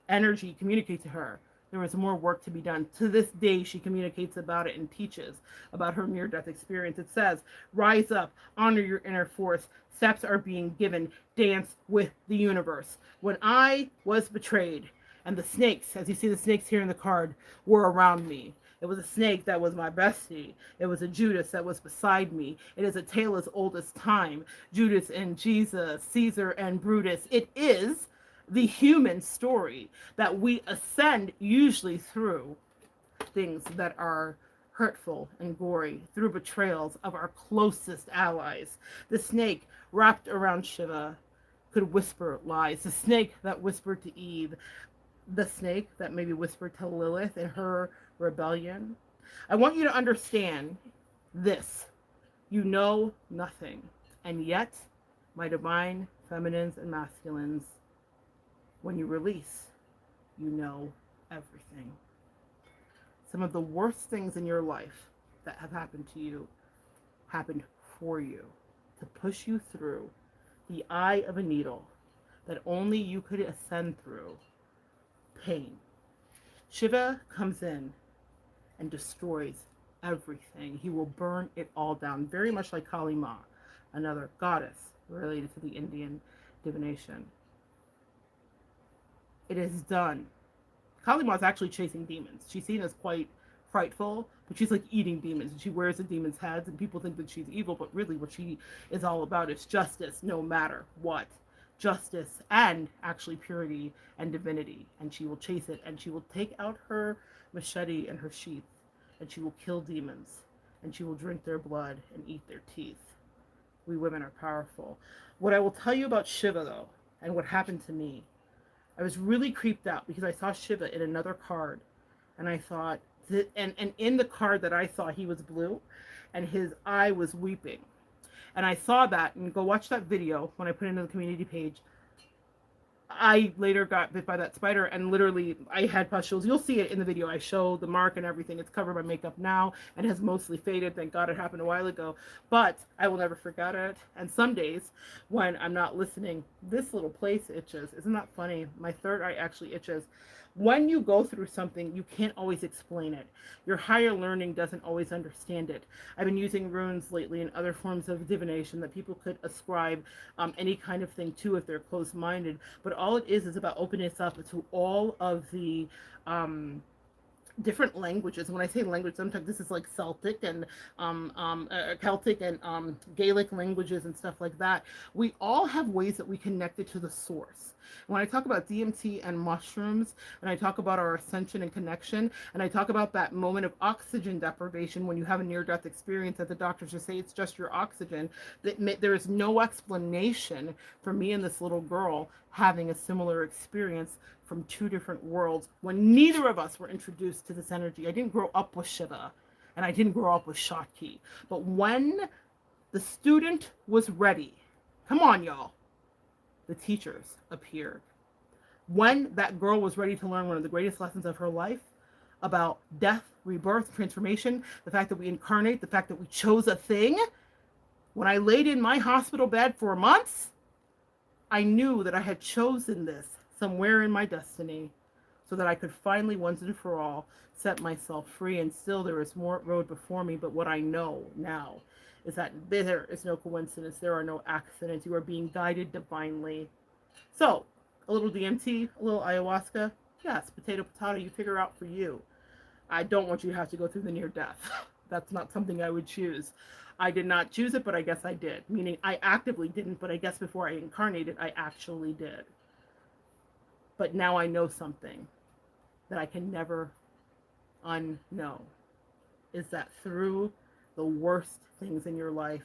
[SPEAKER 1] energy communicate to her? There was more work to be done. To this day, she communicates about it and teaches about her near-death experience. It says, rise up, honor your inner force. Steps are being given. Dance with the universe. When I was betrayed, and the snakes, as you see the snakes here in the card, were around me. It was a snake that was my bestie. It was a Judas that was beside me. It is a tale as old as time. Judas and Jesus, Caesar and Brutus. It is the human story that we ascend usually through things that are hurtful and gory, through betrayals of our closest allies. The snake wrapped around Shiva could whisper lies. The snake that whispered to Eve. The snake that maybe whispered to Lilith in her rebellion. I want you to understand this. You know nothing. And yet, my divine feminines and masculines, when you release, you know everything. Some of the worst things in your life that have happened to you happened for you, to push you through the eye of a needle that only you could ascend through. Pain. Shiva comes in and destroys everything. He will burn it all down, very much like Kali Ma, another goddess related to the Indian divination. It is done. Kali Ma is actually chasing demons. She's seen as quite frightful, but she's like eating demons. And she wears the demons' heads, and people think that she's evil, but really what she is all about is justice, no matter what. Justice and actually purity and divinity. And she will chase it, and she will take out her machete and her sheath, and she will kill demons, and she will drink their blood and eat their teeth. We women are powerful. What I will tell you about Shiva, though, and what happened to me, I was really creeped out because I saw Shiva in another card, and I thought, and in the card that I saw, he was blue, and his eye was weeping. And I saw that, and go watch that video when I put it into the community page. I later got bit by that spider, and literally I had pustules. You'll see it in the video. I show the mark and everything. It's covered by makeup now and has mostly faded. Thank God it happened a while ago. But I will never forget it. And some days when I'm not listening, this little place itches. Isn't that funny? My third eye actually itches. When you go through something, you can't always explain it. Your higher learning doesn't always understand it. I've been using runes lately and other forms of divination that people could ascribe any kind of thing to if they're closed-minded. But all it is about opening us up to all of the different languages. When I say language, sometimes this is like Celtic and Celtic and Gaelic languages and stuff like that. We all have ways that we connected to the source. When I talk about DMT and mushrooms, and I talk about our ascension and connection, and I talk about that moment of oxygen deprivation when you have a near-death experience that the doctors just say it's just your oxygen, that there is no explanation for me and this little girl having a similar experience from two different worlds when neither of us were introduced to this energy. I didn't grow up with Shiva, and I didn't grow up with Shakti. But when the student was ready, come on, y'all, the teachers appeared. When that girl was ready to learn one of the greatest lessons of her life about death, rebirth, transformation, the fact that we incarnate, the fact that we chose a thing, when I laid in my hospital bed for months, I knew that I had chosen this somewhere in my destiny. so that I could finally, once and for all, set myself free. And still, there is more road before me. But what I know now is that there is no coincidence. There are no accidents. You are being guided divinely. So, a little DMT, a little ayahuasca. Yes, potato, potato, you figure out for you. I don't want you to have to go through the near death. That's not something I would choose. I did not choose it, but I guess I did. Meaning I actively didn't, but I guess before I incarnated, I actually did. But now I know something that I can never unknow, is that through the worst things in your life,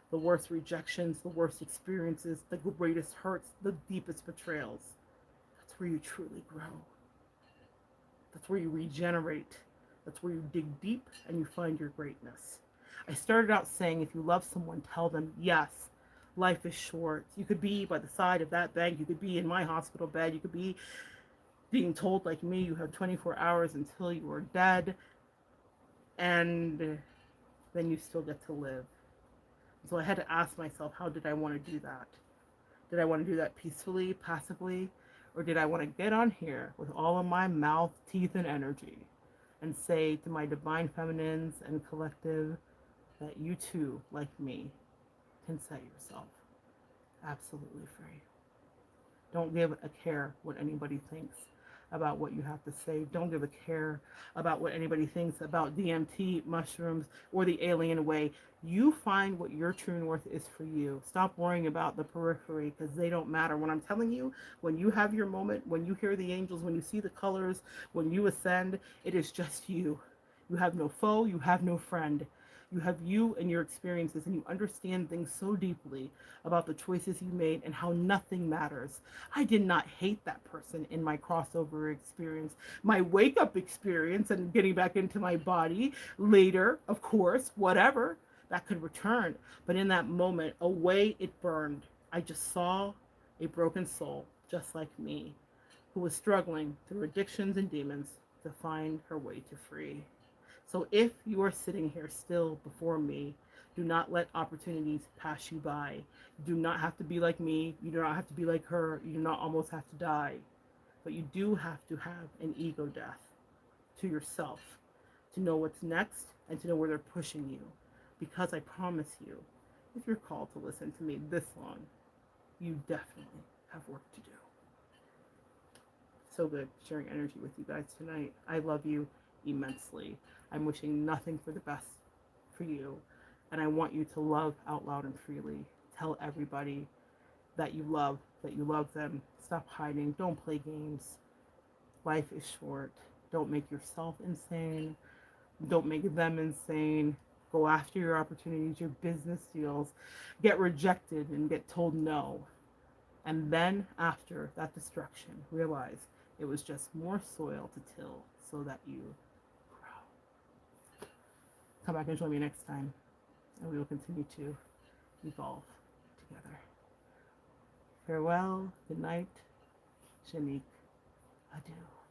[SPEAKER 1] the worst rejections, the worst experiences, the greatest hurts, the deepest betrayals, that's where you truly grow. That's where you regenerate. That's where you dig deep and you find your greatness. I started out saying, if you love someone, tell them, yes, life is short. You could be by the side of that bed. You could be in my hospital bed. You could be being told, like me, you have 24 hours until you are dead. And then you still get to live. So I had to ask myself, how did I want to do that? Did I want to do that peacefully, passively? Or did I want to get on here with all of my mouth, teeth, and energy and say to my divine feminines and collective that you too, like me, can set yourself absolutely free. Don't give a care what anybody thinks about what you have to say. Don't give a care about what anybody thinks about DMT, mushrooms, or the alien way. You find what your true north is for you. Stop worrying about the periphery because they don't matter. When I'm telling you, when you have your moment, when you hear the angels, when you see the colors, when you ascend, it is just you. You have no foe, you have no friend. You have you and your experiences, and you understand things so deeply about the choices you made and how nothing matters. I did not hate that person in my crossover experience. My wake up experience and getting back into my body later, of course, whatever, that could return. But in that moment, away it burned. I just saw a broken soul, just like me, who was struggling through addictions and demons to find her way to free. So if you are sitting here still before me, do not let opportunities pass you by. You do not have to be like me. You do not have to be like her. You do not almost have to die. But you do have to have an ego death to yourself to know what's next and to know where they're pushing you. Because I promise you, if you're called to listen to me this long, you definitely have work to do. So good sharing energy with you guys tonight. I love you immensely. I'm wishing nothing for the best for you. And I want you to love out loud and freely. Tell everybody that you love them. Stop hiding. Don't play games. Life is short. Don't make yourself insane. Don't make them insane. Go after your opportunities, your business deals. Get rejected and get told no. And then after that destruction, realize it was just more soil to till so that you grow. Come back and join me next time, and we will continue to evolve together. Farewell, good night, Shanique, adieu.